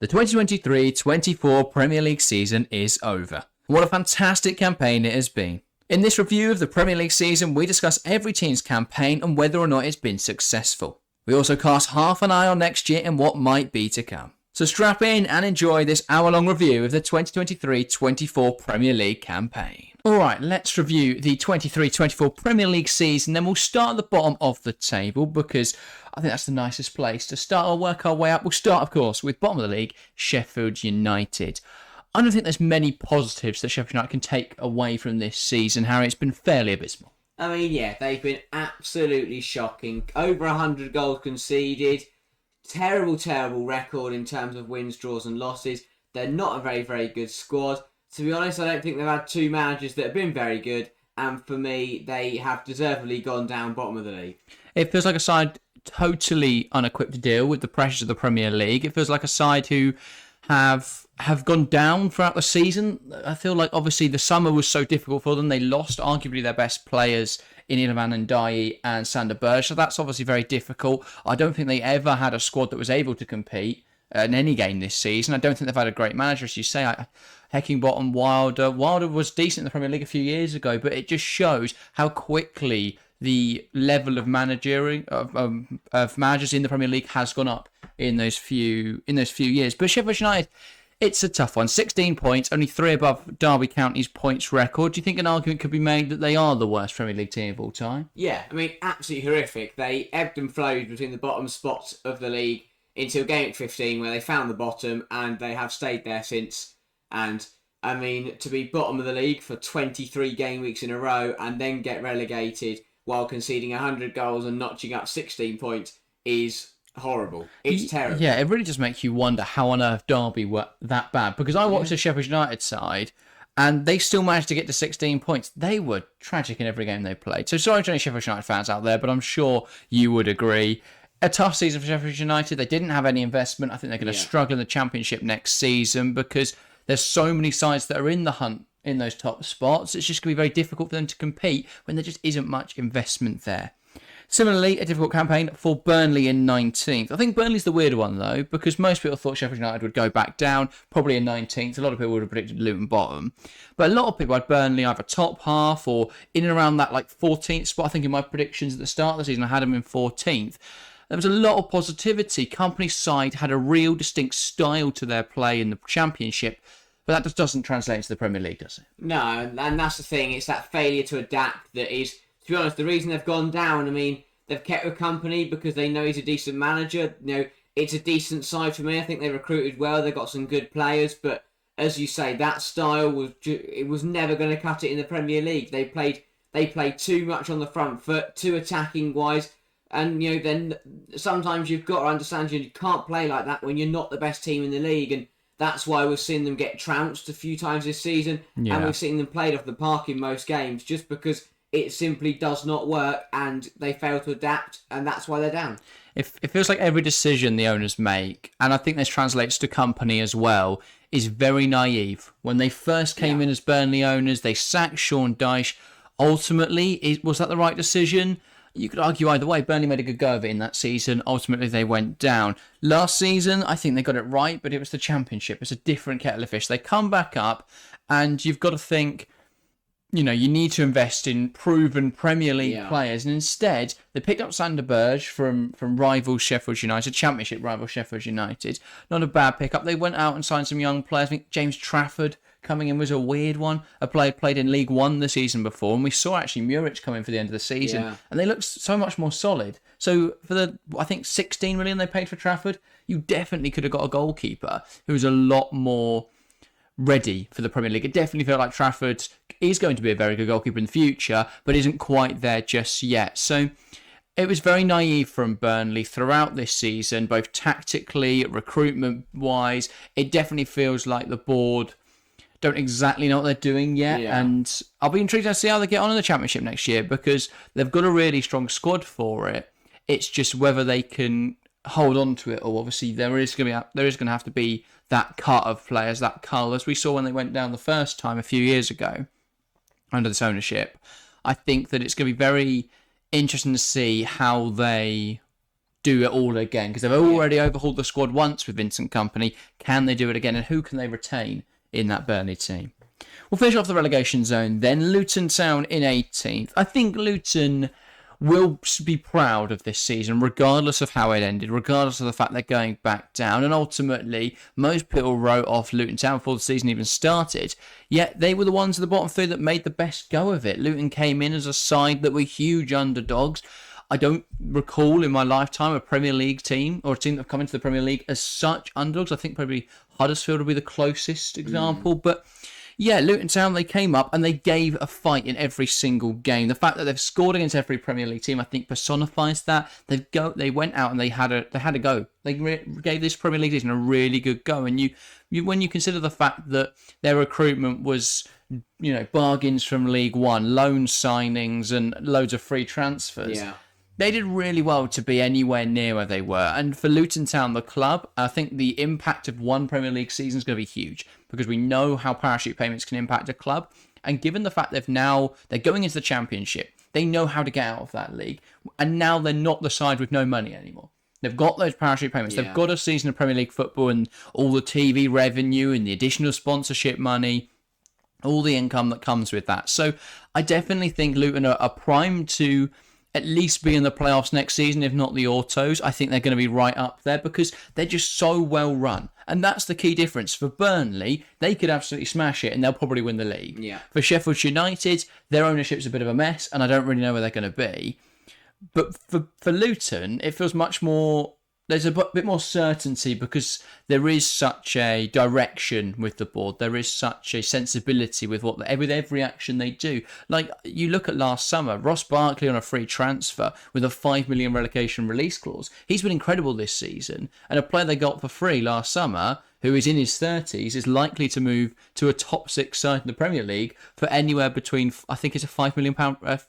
The 2023-24 Premier League season is over. What a fantastic campaign it has been. In this review of the Premier League season, we discuss every team's campaign and whether or not it's been successful. We also cast half an eye on next year and what might be to come. So strap in and enjoy this hour-long review of the 2023-24 Premier League campaign. Alright, let's review the 23-24 Premier League season, then we'll start at the bottom of the table because I think that's the nicest place to start or work our way up. We'll start, of course, with bottom of the league, Sheffield United. I don't think there's many positives that Sheffield United can take away from this season, Harry. It's been fairly abysmal. I mean, yeah, they've been absolutely shocking. Over 100 goals conceded. Terrible, terrible record in terms of wins, draws and losses. They're not a very, very good squad. To be honest, I don't think they've had two managers that have been very good. And for me, they have deservedly gone down bottom of the league. It feels like a side totally unequipped to deal with the pressures of the Premier League. It feels like a side who have gone down throughout the season. I feel like obviously the summer was so difficult for them. They lost arguably their best players in Iliman Ndiaye and Sander Berge, so that's obviously very difficult. I don't think they ever had a squad that was able to compete in any game this season. I don't think they've had a great manager, as you say. Heckingbottom, Wilder. Wilder was decent in the Premier League a few years ago, but it just shows how quickly the level of managers in the Premier League has gone up in those few years. But Sheffield United, it's a tough one. 16 points, only 3 above Derby County's points record. Do you think an argument could be made that they are the worst Premier League team of all time? Yeah, I mean, absolutely horrific. They ebbed and flowed between the bottom spots of the league until game week 15, where they found the bottom, and they have stayed there since. And I mean, to be bottom of the league for 23 game weeks in a row and then get relegated while conceding 100 goals and notching up 16 points is horrible. It's terrible. Yeah, it really just makes you wonder how on earth Derby were that bad. Because I watched the Sheffield United side and they still managed to get to 16 points. They were tragic in every game they played. So sorry to any Sheffield United fans out there, but I'm sure you would agree. A tough season for Sheffield United. They didn't have any investment. I think they're going to struggle in the Championship next season because there's so many sides that are in the hunt in those top spots. It's just going to be very difficult for them to compete when there just isn't much investment there. Similarly, a difficult campaign for Burnley in 19th. I think Burnley's the weird one, though, because most people thought Sheffield United would go back down, probably in 19th. A lot of people would have predicted Luton bottom. But a lot of people had Burnley either top half or in and around that 14th spot. I think in my predictions at the start of the season, I had them in 14th. There was a lot of positivity. Company's side had a real distinct style to their play in the Championship, but that just doesn't translate into the Premier League, does it? No, and that's the thing. It's that failure to adapt that is, to be honest, the reason they've gone down. I mean, they've kept with Company because they know he's a decent manager. You know, it's a decent side for me. I think they recruited well. They got some good players, but as you say, that style was never going to cut it in the Premier League. They played too much on the front foot, too attacking wise. And, you know, then sometimes you've got to understand you can't play like that when you're not the best team in the league. And that's why we've seen them get trounced a few times this season. Yeah. And we've seen them played off the park in most games just because it simply does not work and they fail to adapt. And that's why they're down. It feels like every decision the owners make, and I think this translates to Company as well, is very naive. When they first came in as Burnley owners, they sacked Sean Dyche. Ultimately, was that the right decision? You could argue either way. Burnley made a good go of it in that season. Ultimately, they went down. Last season, I think they got it right, but it was the Championship. It's a different kettle of fish. They come back up, and you've got to think, you know, you need to invest in proven Premier League players. And instead, they picked up Sander Berge from rival Sheffield United, Championship rival Sheffield United. Not a bad pickup. They went out and signed some young players. I think James Trafford coming in was a weird one. A player played in League One the season before, and we saw actually Muric come in for the end of the season, and they looked so much more solid. So for the, I think 16 million they paid for Trafford, you definitely could have got a goalkeeper who was a lot more ready for the Premier League. It definitely felt like Trafford is going to be a very good goalkeeper in the future, but isn't quite there just yet. So it was very naive from Burnley throughout this season, both tactically, recruitment-wise. It definitely feels like the board don't exactly know what they're doing yet, and I'll be intrigued to see how they get on in the Championship next year because they've got a really strong squad for it. It's just whether they can hold on to it, or obviously there is going to have to be that cut of players, that cull, as we saw when they went down the first time a few years ago under this ownership. I think that it's going to be very interesting to see how they do it all again? Because they've already overhauled the squad once with Vincent Company. Can they do it again? And who can they retain in that Burnley team? We'll finish off the relegation zone then. Luton Town in 18th. I think Luton will be proud of this season, regardless of how it ended, regardless of the fact they're going back down. And ultimately, most people wrote off Luton Town before the season even started. Yet they were the ones at the bottom three that made the best go of it. Luton came in as a side that were huge underdogs. I don't recall in my lifetime a Premier League team or a team that have come into the Premier League as such underdogs. I think probably Huddersfield would be the closest example, but yeah, Luton Town, they came up and they gave a fight in every single game. The fact that they've scored against every Premier League team, I think, personifies that. They went out and they had a go. They gave this Premier League season a really good go. And you when you consider the fact that their recruitment was, bargains from League One, loan signings, and loads of free transfers. Yeah. They did really well to be anywhere near where they were. And for Luton Town, the club, I think the impact of one Premier League season is going to be huge because we know how parachute payments can impact a club. And given the fact they're going into the Championship, they know how to get out of that league. And now they're not the side with no money anymore. They've got those parachute payments. Yeah. They've got a season of Premier League football and all the TV revenue and the additional sponsorship money, all the income that comes with that. So I definitely think Luton are primed to at least be in the playoffs next season, if not the autos. I think they're going to be right up there because they're just so well run. And that's the key difference. For Burnley, they could absolutely smash it and they'll probably win the league. Yeah. For Sheffield United, their ownership's a bit of a mess and I don't really know where they're going to be. But for Luton, it feels much more... There's a bit more certainty because there is such a direction with the board. There is such a sensibility with with every action they do. Like, you look at last summer, Ross Barkley on a free transfer with a 5 million relegation release clause. He's been incredible this season. And a player they got for free last summer, who is in his 30s, is likely to move to a top 6 side in the Premier League for anywhere between, I think it's a £5 million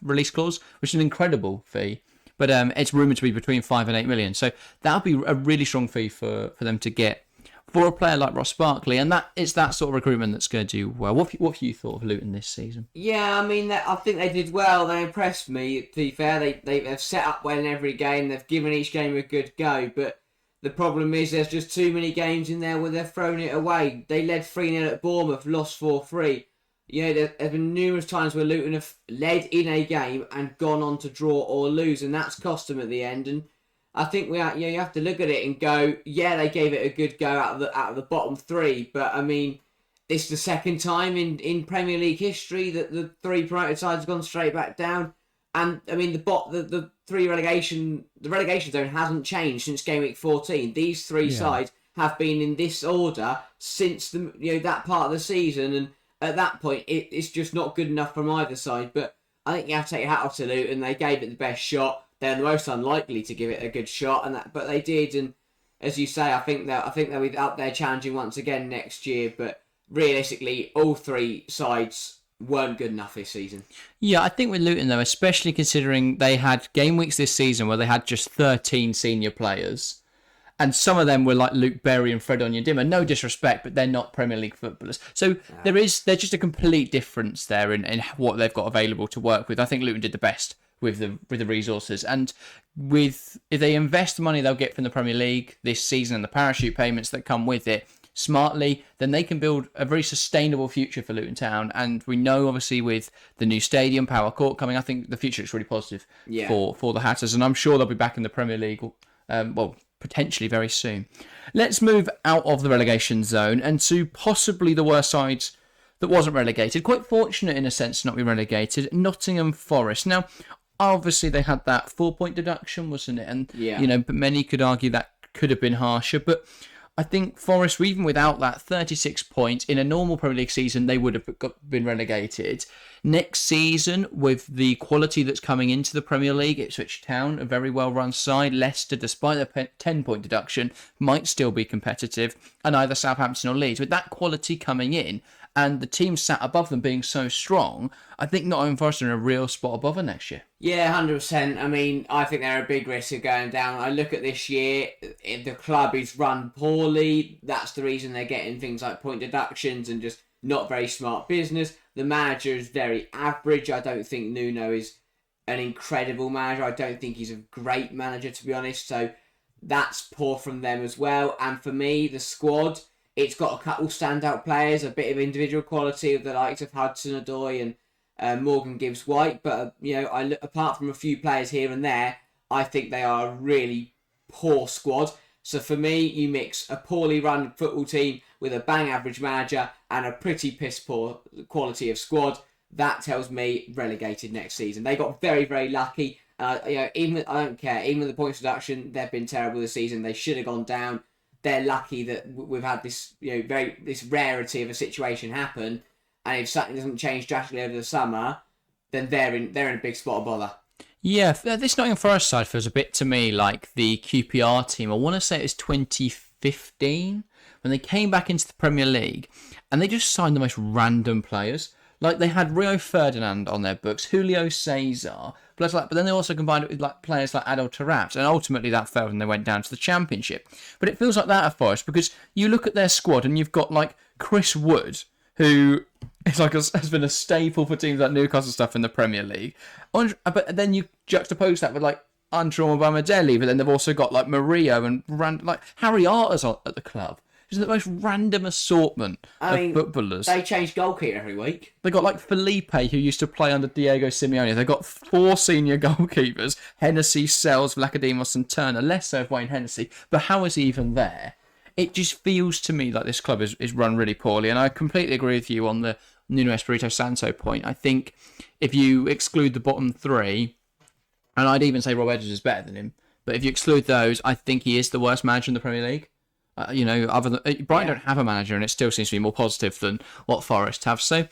release clause, which is an incredible fee. But it's rumoured to be between 5 and 8 million. So that'll be a really strong fee for them to get for a player like Ross Barkley. And it's that sort of recruitment that's going to do well. What have you thought of Luton this season? Yeah, I mean, I think they did well. They impressed me, to be fair. They've set up well in every game. They've given each game a good go. But the problem is there's just too many games in there where they've thrown it away. They led 3-0 at Bournemouth, lost 4-3. There have been numerous times where Luton have led in a game and gone on to draw or lose, and that's cost them at the end. And I think you have to look at it and go, yeah, they gave it a good go out of the bottom three, but I mean, it's the second time in Premier League history that the three promoted sides have gone straight back down. And I mean, the relegation zone hasn't changed since game week 14. These three sides have been in this order since that part of the season, and at that point, it's just not good enough from either side. But I think you have to take your hat off to Luton. They gave it the best shot. They're the most unlikely to give it a good shot, but they did. And as you say, I think they'll be up there challenging once again next year. But realistically, all three sides weren't good enough this season. Yeah, I think with Luton, though, especially considering they had game weeks this season where they had just 13 senior players. And some of them were like Luke Berry and Fred Onyedinma. No disrespect, but they're not Premier League footballers. So there's just a complete difference there in what they've got available to work with. I think Luton did the best with the resources. And if they invest the money they'll get from the Premier League this season and the parachute payments that come with it smartly, then they can build a very sustainable future for Luton Town. And we know, obviously, with the new stadium, Power Court coming, I think the future looks really positive for the Hatters. And I'm sure they'll be back in the Premier League, potentially very soon. Let's move out of the relegation zone and to possibly the worst side that wasn't relegated. Quite fortunate in a sense to not be relegated, Nottingham Forest. Now, obviously they had that 4-point deduction, wasn't it? And but many could argue that could have been harsher. But I think Forest, even without that 36 points in a normal Premier League season, they would have been relegated. Next season, with the quality that's coming into the Premier League, Ipswich Town, a very well-run side. Leicester, despite their 10-point deduction, might still be competitive, and either Southampton or Leeds. With that quality coming in, and the team sat above them being so strong, I think Nottingham Forest are in a real spot above them next year. Yeah, 100%. I mean, I think they're a big risk of going down. I look at this year, if the club is run poorly, that's the reason they're getting things like point deductions and just not very smart business. The manager is very average. I don't think Nuno is an incredible manager. I don't think he's a great manager, to be honest. So that's poor from them as well. And for me, the squad, it's got a couple standout players, a bit of individual quality of the likes of Hudson-Odoi and Morgan Gibbs-White. But, apart from a few players here and there, I think they are a really poor squad. So for me, you mix a poorly run football team with a bang average manager and a pretty piss poor quality of squad. That tells me relegated next season. They got very, very lucky. Even I don't care. Even with the points reduction, they've been terrible this season. They should have gone down. They're lucky that we've had this, this rarity of a situation happen. And if something doesn't change drastically over the summer, then they're in a big spot of bother. Yeah, this Nottingham Forest side feels a bit to me like the QPR team. I want to say it was 2015 when they came back into the Premier League and they just signed the most random players. Like they had Rio Ferdinand on their books, Julio Cesar, but then they also combined it with like players like Adel Taarabt, and ultimately that failed and they went down to the Championship. But it feels like that at Forest because you look at their squad and you've got like Chris Wood, who has been a staple for teams like Newcastle stuff in the Premier League. But then you juxtapose that with like Andrew Bamadelli, but then they've also got like Mario and like Harry Arter's at the club. It's the most random assortment of footballers. They change goalkeeper every week. They got like Felipe, who used to play under Diego Simeone. They've got 4 senior goalkeepers: Hennessy, Sells, Vlachodimos, and Turner. Less so of Wayne Hennessy, but how is he even there? It just feels to me like this club is run really poorly, and I completely agree with you on the Nuno Espirito Santo point. I think if you exclude the bottom 3, and I'd even say Rob Edwards is better than him, but if you exclude those, I think he is the worst manager in the Premier League. Other than Brighton don't have a manager, and it still seems to be more positive than what Forest have. So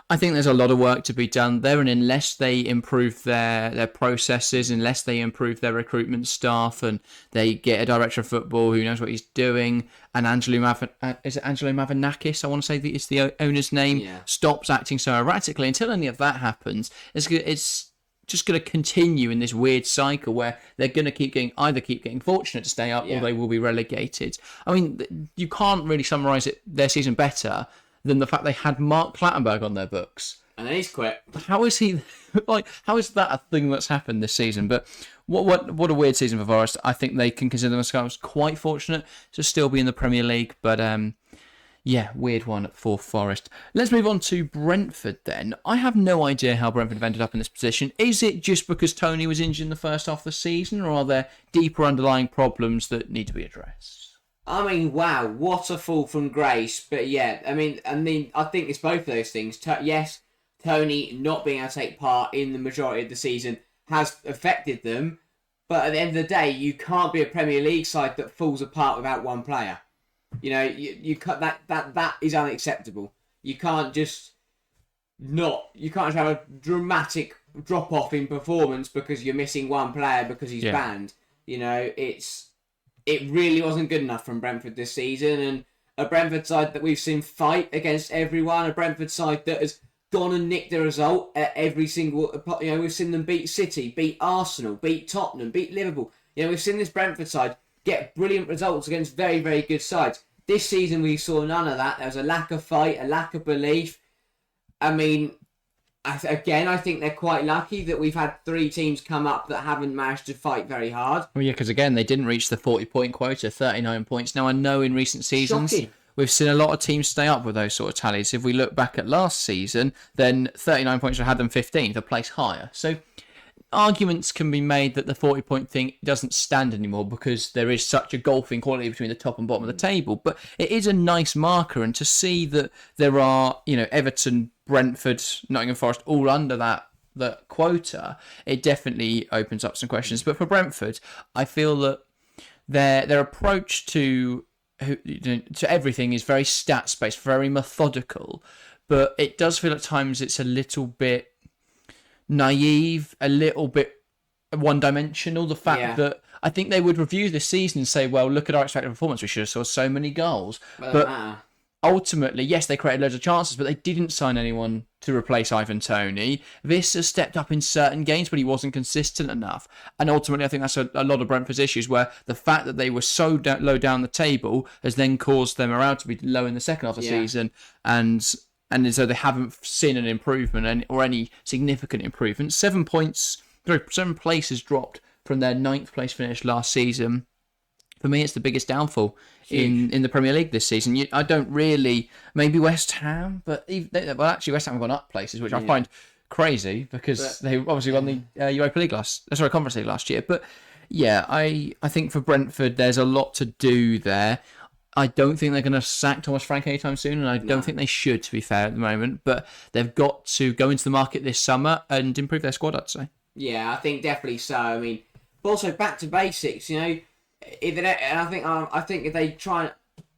I think there's a lot of work to be done there, and unless they improve their processes, unless they improve their recruitment staff, and they get a director of football who knows what he's doing, and Angelo Mavanakis, I want to say that is the owner's name, stops acting so erratically, until any of that happens, it's just going to continue in this weird cycle where they're going to either keep getting fortunate to stay up or they will be relegated. I mean, you can't really summarise their season better than the fact they had Mark Clattenburg on their books. And then he's quit. How is he, how is that a thing that's happened this season? But what a weird season for Forest. I think they can consider themselves quite fortunate to still be in the Premier League, but weird one for Forest. Let's move on to Brentford then. I have no idea how Brentford have ended up in this position. Is it just because Tony was injured in the first half of the season, or are there deeper underlying problems that need to be addressed? I mean, wow, what a fall from grace. But yeah, I think it's both of those things. Yes, Tony not being able to take part in the majority of the season has affected them, but at the end of the day, you can't be a Premier League side that falls apart without one player. You cut that is unacceptable. You can't just have a dramatic drop off in performance because you're missing one player because he's banned. It really wasn't good enough from Brentford this season, and a Brentford side that we've seen fight against everyone, a Brentford side that has gone and nicked a result at every single. We've seen them beat City, beat Arsenal, beat Tottenham, beat Liverpool. We've seen this Brentford side get brilliant results against very, very good sides. This season we saw none of that. There was a lack of fight, a lack of belief. I mean, I think they're quite lucky that we've had 3 teams come up that haven't managed to fight very hard. Well, yeah, because again, they didn't reach the 40-point quota, 39 points. Now, I know in recent seasons, we've seen a lot of teams stay up with those sort of tallies. If we look back at last season, then 39 points would have had them 15th, a place higher. So arguments can be made that the 40-point thing doesn't stand anymore because there is such a gulfing quality between the top and bottom of the table. But it is a nice marker, and to see that there are, Everton, Brentford, Nottingham Forest all under that quota, it definitely opens up some questions. But for Brentford, I feel that their approach to everything is very stats-based, very methodical, but it does feel at times it's a little bit naive, a little bit one-dimensional. The fact that I think they would review this season and say, well, look at our expected performance, we should have scored so many goals. But ultimately, yes, they created loads of chances, but they didn't sign anyone to replace Ivan Toney. This has stepped up in certain games, but he wasn't consistent enough. And ultimately, I think that's a lot of Brentford's issues, where the fact that they were so low down the table has then caused them around to be low in the second half of the season. And so they haven't seen an improvement or any significant improvement. 7 points 7 places dropped from their 9th place finish last season. For me, it's the biggest downfall in the Premier League this season. I don't really, maybe West Ham, but actually West Ham have gone up places, which I find crazy because they obviously won the Europa League Conference League last year. But yeah, I think for Brentford, there's a lot to do there. I don't think they're going to sack Thomas Frank anytime soon, and I don't think they should, to be fair, at the moment. But they've got to go into the market this summer and improve their squad, I'd say. Yeah, I think definitely so. I mean, but also back to basics, you know. I think if they try,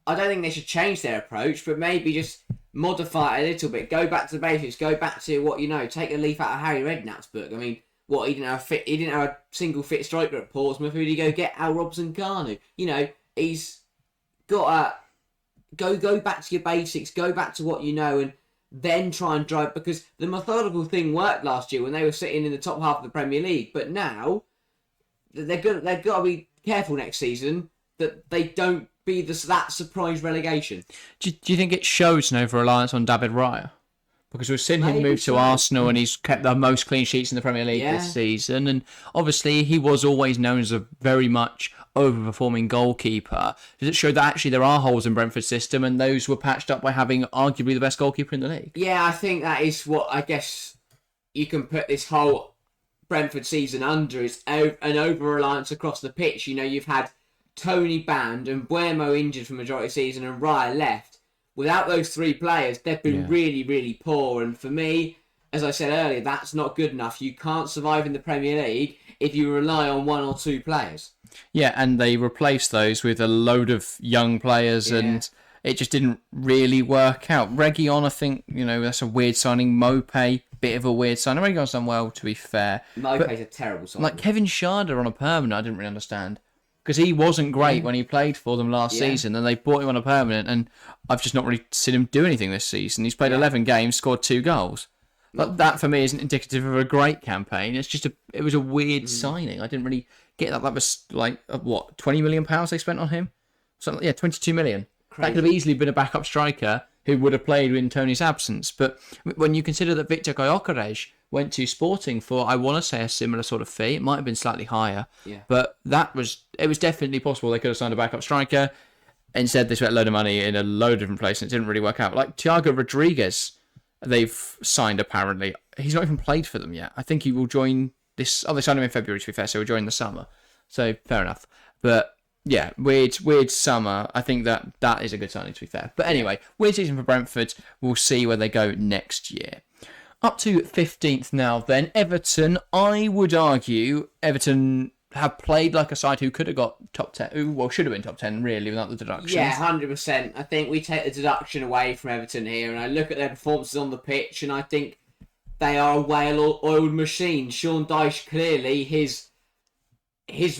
I don't think they should change their approach, but maybe just modify it a little bit. Go back to the basics. Go back to what you know. Take a leaf out of Harry Redknapp's book. I mean, he didn't have a single fit striker at Portsmouth. Who did he go get? Al Robson-Kanu. You know, he's got to go back to your basics. Go back to what you know, and then try and drive, because the methodical thing worked last year when they were sitting in the top half of the Premier League. But now they've got to be careful next season that they don't be that surprise relegation. Do you think it shows an over-reliance on David Raya? Because we've seen him move to Arsenal and he's kept the most clean sheets in the Premier League this season. And obviously he was always known as a very much overperforming goalkeeper. Does it show that actually there are holes in Brentford's system and those were patched up by having arguably the best goalkeeper in the league? Yeah, I think that is what I guess you can put this whole Brentford season under, is an over-reliance across the pitch. You know, you've had Tony banned and Buemo injured for the majority of the season and Raya left. Without those 3 players, they've been really, really poor. And for me, as I said earlier, that's not good enough. You can't survive in the Premier League if you rely on 1 or 2 players. Yeah, and they replaced those with a load of young players and it just didn't really work out. Reguilon, I think, you know, that's a weird signing. Mope, bit of a weird signing. Reguilon's done well, to be fair. Mope's a terrible signing. Like Kevin Schade on a permanent, I didn't really understand. Because he wasn't great when he played for them last season, and they brought him on a permanent, and I've just not really seen him do anything this season. He's played 11 games, scored 2 goals. But that, for me, isn't indicative of a great campaign. It's just it was a weird signing. I didn't really get that. That was like, what, £20 million they spent on him? Something, yeah, 22 million. Crazy. That could have easily been a backup striker who would have played in Tony's absence. But when you consider that Victor Gyökeres went to Sporting for, I want to say, a similar sort of fee. It might have been slightly higher. Yeah. But it was definitely possible they could have signed a backup striker. Instead, they spent a load of money in a load of different places and it didn't really work out. Like Thiago Rodriguez, they've signed apparently. He's not even played for them yet. I think he will join this. Oh, they signed him in February, to be fair, so he'll join the summer. So, fair enough. But yeah, weird summer. I think that is a good signing, to be fair. But anyway, weird season for Brentford. We'll see where they go next year. Up to 15th now then, Everton. I would argue Everton have played like a side who could have got top 10, well, should have been top 10 really without the deductions. Yeah, 100%. I think we take the deduction away from Everton here and I look at their performances on the pitch and I think they are a well-oiled machine. Sean Dyche, clearly, his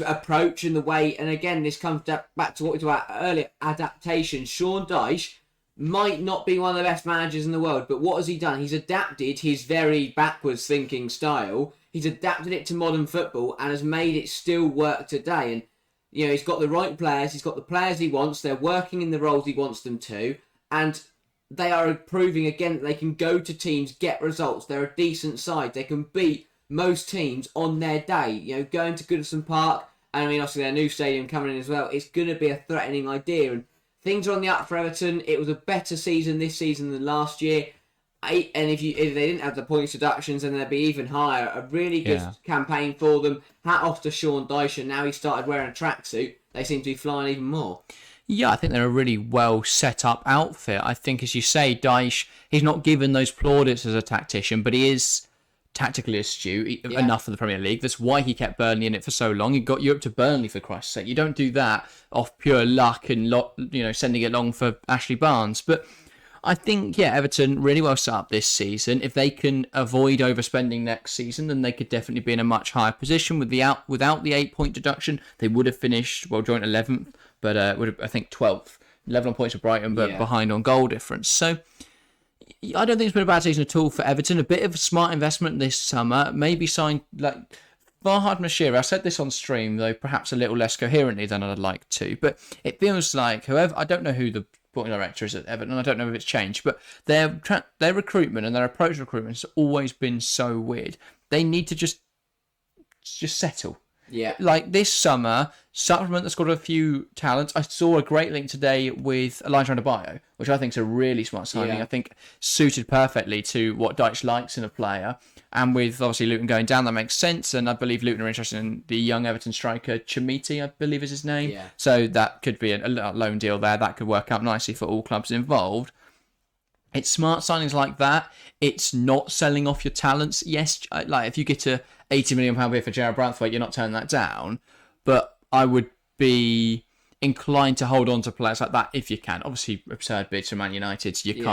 approach and the way, and again, this comes back to what we talked about earlier, adaptation. Sean Dyche might not be one of the best managers in the world, but what has he done? He's adapted his very backwards thinking style. He's adapted it to modern football and has made it still work today. And, you know, he's got the right players. He's got the players he wants. They're working in the roles he wants them to. And they are proving again that they can go to teams, get results. They're a decent side. They can beat most teams on their day. You know, going to Goodison Park, and I mean, obviously their new stadium coming in as well, it's going to be a threatening idea. And things are on the up for Everton. It was a better season this season than last year. And if they didn't have the points deductions, then they'd be even higher. A really good campaign for them. Hat off to Sean Dyche, and now he started wearing a tracksuit. They seem to be flying even more. Yeah, I think they're a really well set up outfit. I think, as you say, Dyche, he's not given those plaudits as a tactician, but he is tactically astute enough for the Premier League. That's why he kept Burnley in it for so long. He got you up to Burnley, for Christ's sake. You don't do that off pure luck and sending it long for Ashley Barnes. But I think, Everton really well set up this season. If they can avoid overspending next season, then they could definitely be in a much higher position. Without the 8-point deduction, they would have finished, joint 11th, but would have, I think, 12th. 11 points for Brighton, but behind on goal difference. So I don't think it's been a bad season at all for Everton. A bit of a smart investment this summer. Maybe signed like Farhad Mashiri. I said this on stream, though perhaps a little less coherently than I'd like to. But it feels like whoever, I don't know who the sporting director is at Everton. I don't know if it's changed, but their recruitment and their approach to recruitment has always been so weird. They need to just just settle. Yeah. Like this summer, supplement that's got a few talents. I saw a great link today with Elijah Adebayo, which I think is a really smart signing. Yeah. I think suited perfectly to what Dyche likes in a player. And with obviously Luton going down, that makes sense. And I believe Luton are interested in the young Everton striker Chamiti, I believe is his name. Yeah. So that could be a loan deal there. That could work out nicely for all clubs involved. It's smart signings like that. It's not selling off your talents. Yes, like if you get a £80 million bid for Jared Branthwaite, you're not turning that down. But I would be inclined to hold on to players like that if you can. Obviously, absurd bids for Man United, so you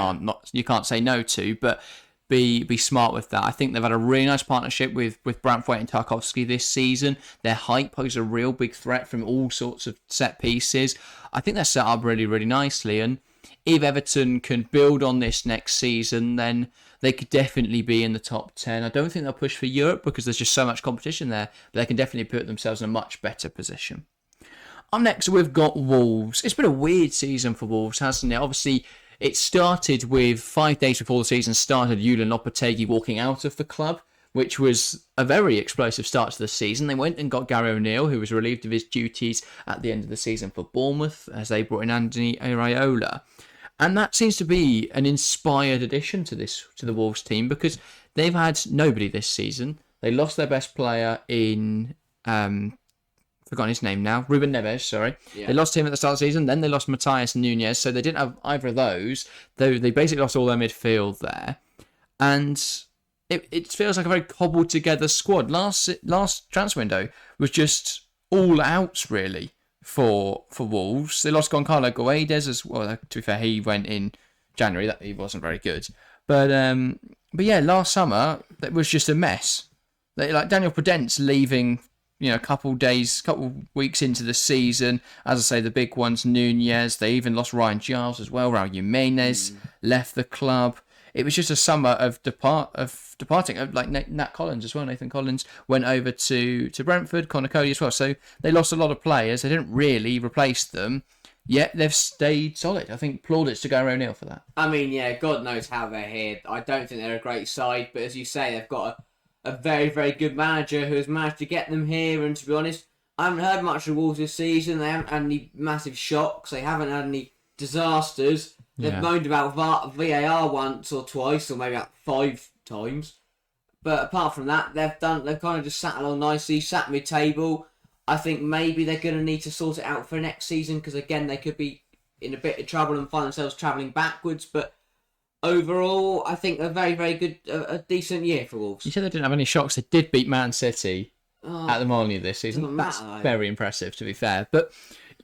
can't say no to. But be smart with that. I think they've had a really nice partnership with Branthwaite and Tarkowski this season. Their height poses a real big threat from all sorts of set pieces. I think they're set up really, really nicely. And if Everton can build on this next season, then they could definitely be in the top 10. I don't think they'll push for Europe because there's just so much competition there, but they can definitely put themselves in a much better position. Up next, we've got Wolves. It's been a weird season for Wolves, hasn't it? Obviously, it started with 5 days before the season started, Julian Lopetegui walking out of the club, which was a very explosive start to the season. They went and got Gary O'Neill, who was relieved of his duties at the end of the season for Bournemouth, as they brought in Anthony Areola. And that seems to be an inspired addition to the Wolves team because they've had nobody this season. They lost their best player in forgotten his name now, Ruben Neves, sorry. Yeah. They lost him at the start of the season, then they lost Matthias Nunez, so they didn't have either of those. They basically lost all their midfield there. And it feels like a very cobbled together squad. Last transfer window was just all outs really for Wolves. They lost Goncalo Guedes as well. To be fair, he went in January. He wasn't very good. But yeah, last summer it was just a mess. Like Daniel Prudence leaving, a couple weeks into the season. As I say, the big ones, Nunez. They even lost Ryan Giles as well. Raul Jimenez left the club. It was just a summer of departing. Like Nat Collins as well. Nathan Collins went over to Brentford. Connor Cody as well. So they lost a lot of players. They didn't really replace them. Yet they've stayed solid. I think plaudits to Gary O'Neill for that. I mean, yeah, God knows how they're here. I don't think they're a great side, but as you say, they've got a very, very good manager who has managed to get them here. And to be honest, I haven't heard much of Wolves this season. They haven't had any massive shocks. They haven't had any disasters. They've moaned about VAR once or twice, or maybe about 5 times. But apart from that, they've kind of just sat along nicely, sat mid-table. I think maybe they're going to need to sort it out for next season because, again, they could be in a bit of trouble and find themselves travelling backwards. But overall, I think a very, very good, a decent year for Wolves. You said they didn't have any shocks. They did beat Man City at the Molyneux this season. That's very impressive, to be fair. But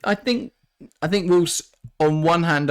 I think Wolves, on one hand,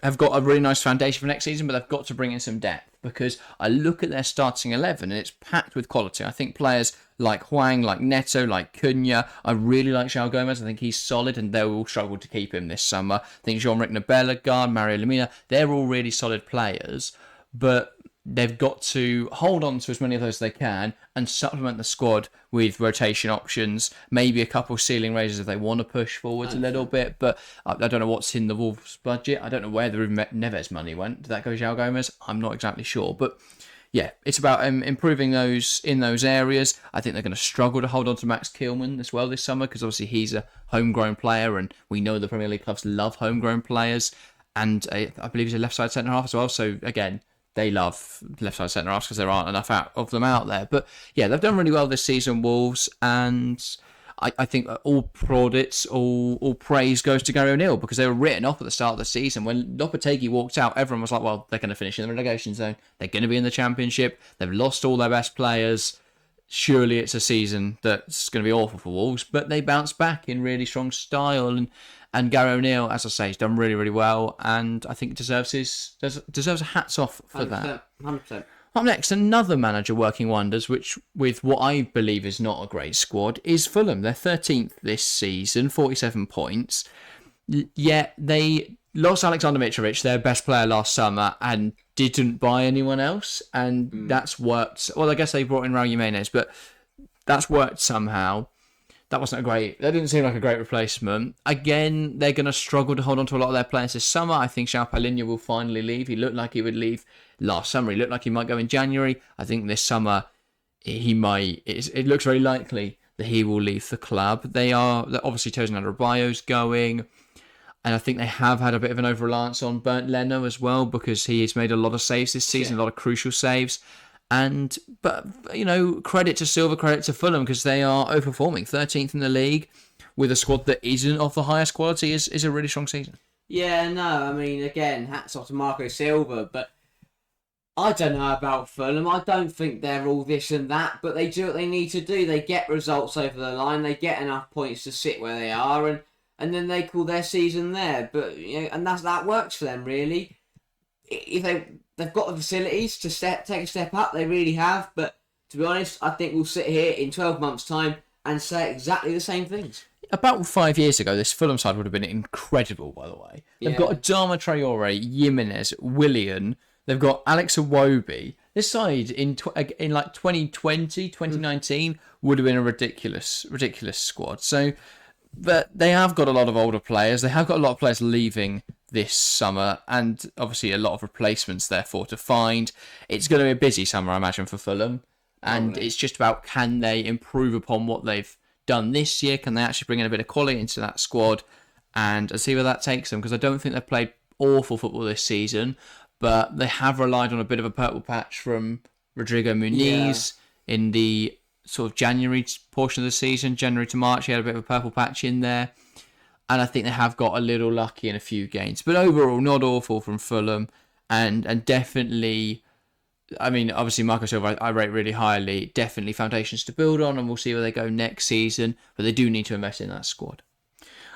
have got a really nice foundation for next season, but they've got to bring in some depth because I look at their starting 11 and it's packed with quality. I think players like Hwang, like Neto, like Cunha, I really like João Gomez. I think he's solid and they will struggle to keep him this summer. I think Jean-Ric Bellegarde, Mario Lemina, they're all really solid players, but they've got to hold on to as many of those as they can and supplement the squad with rotation options, maybe a couple ceiling raises if they want to push forwards a little bit. But I don't know what's in the Wolves' budget. I don't know where the Neves money went. Did that go to João Gomez? I'm not exactly sure. But yeah, it's about improving those in those areas. I think they're going to struggle to hold on to Max Kilman as well this summer because obviously he's a homegrown player and we know the Premier League clubs love homegrown players. And I believe he's a left-side centre-half as well. So again, they love left-side centre-halves because there aren't enough of them out there. But yeah, they've done really well this season, Wolves, and I think all plaudits, all praise goes to Gary O'Neill because they were written off at the start of the season. When Lopetegui walked out, everyone was like, well, they're going to finish in the relegation zone. They're going to be in the Championship. They've lost all their best players. Surely it's a season that's going to be awful for Wolves. But they bounced back in really strong style. And Gary O'Neill, as I say, has done really, really well. And I think deserves a hats off for 100%, that. 100%. Up next, another manager working wonders, which with what I believe is not a great squad, is Fulham. They're 13th this season, 47 points. Yet they lost Alexander Mitrovic, their best player last summer, and didn't buy anyone else. And that's worked. Well, I guess they brought in Raul Jimenez, but that's worked somehow. That that didn't seem like a great replacement. Again, they're going to struggle to hold on to a lot of their players this summer. I think João Palhinha will finally leave. He looked like he would leave last summer. He looked like he might go in January. I think this summer it looks very likely that he will leave the club. They're obviously Tosin Adarabioyo's going, and I think they have had a bit of an over-reliance on Bernd Leno as well, because he has made a lot of saves this season, a lot of crucial saves. But credit to Silva, credit to Fulham, because they are overperforming, 13th in the league, with a squad that isn't of the highest quality, is a really strong season. Yeah, no, I mean, again, hats off to Marco Silva, but I don't know about Fulham. I don't think they're all this and that, but they do what they need to do. They get results over the line. They get enough points to sit where they are, and then they call their season there. But and that works for them really. If they've got the facilities to take a step up, they really have. But to be honest, I think we'll sit here in 12 months' time and say exactly the same things. About 5 years ago, this Fulham side would have been incredible, by the way. They've got Adama Traore, Jimenez, Willian. They've got Alex Iwobi. This side in like 2020, 2019 would have been a ridiculous squad. So, but they have got a lot of older players. They have got a lot of players leaving this summer, and obviously a lot of replacements, therefore, to find. It's going to be a busy summer, I imagine, for Fulham. And it's just about, can they improve upon what they've done this year? Can they actually bring in a bit of quality into that squad and see where that takes them? Because I don't think they've played awful football this season, but they have relied on a bit of a purple patch from Rodrigo Muniz in the sort of January portion of the season, January to March. He had a bit of a purple patch in there, and I think they have got a little lucky in a few games. But overall, not awful from Fulham, and definitely, I mean, obviously Marco Silva I rate really highly. Definitely foundations to build on, and we'll see where they go next season. But they do need to invest in that squad.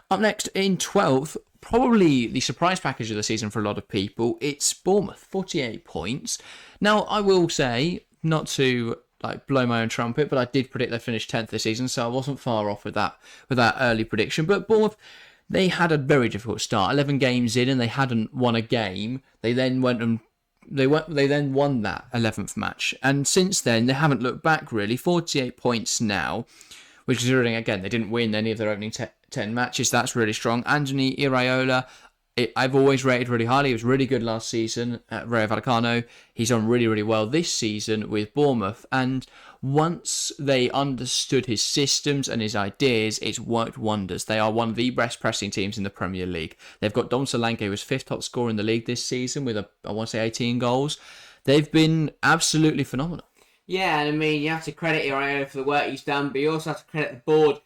Up next in 12th, probably the surprise package of the season for a lot of people, it's Bournemouth, 48 points. Now, I will say, not to blow my own trumpet, but I did predict they'd finish 10th this season, so I wasn't far off with that early prediction. But Bournemouth, they had a very difficult start. 11 games in, and they hadn't won a game. They then won that 11th match, and since then they haven't looked back really. 48 points now, which is really, again, they didn't win any of their opening 10 matches. That's really strong. Anthony Iraola, I've always rated really highly. He was really good last season at Rayo Vallecano. He's done really, really well this season with Bournemouth. And once they understood his systems and his ideas, it's worked wonders. They are one of the best pressing teams in the Premier League. They've got Dom Solanke, who was 5th top scorer in the league this season with, I want to say, 18 goals. They've been absolutely phenomenal. Yeah, and I mean, you have to credit Iraola for the work he's done, but you also have to credit the board.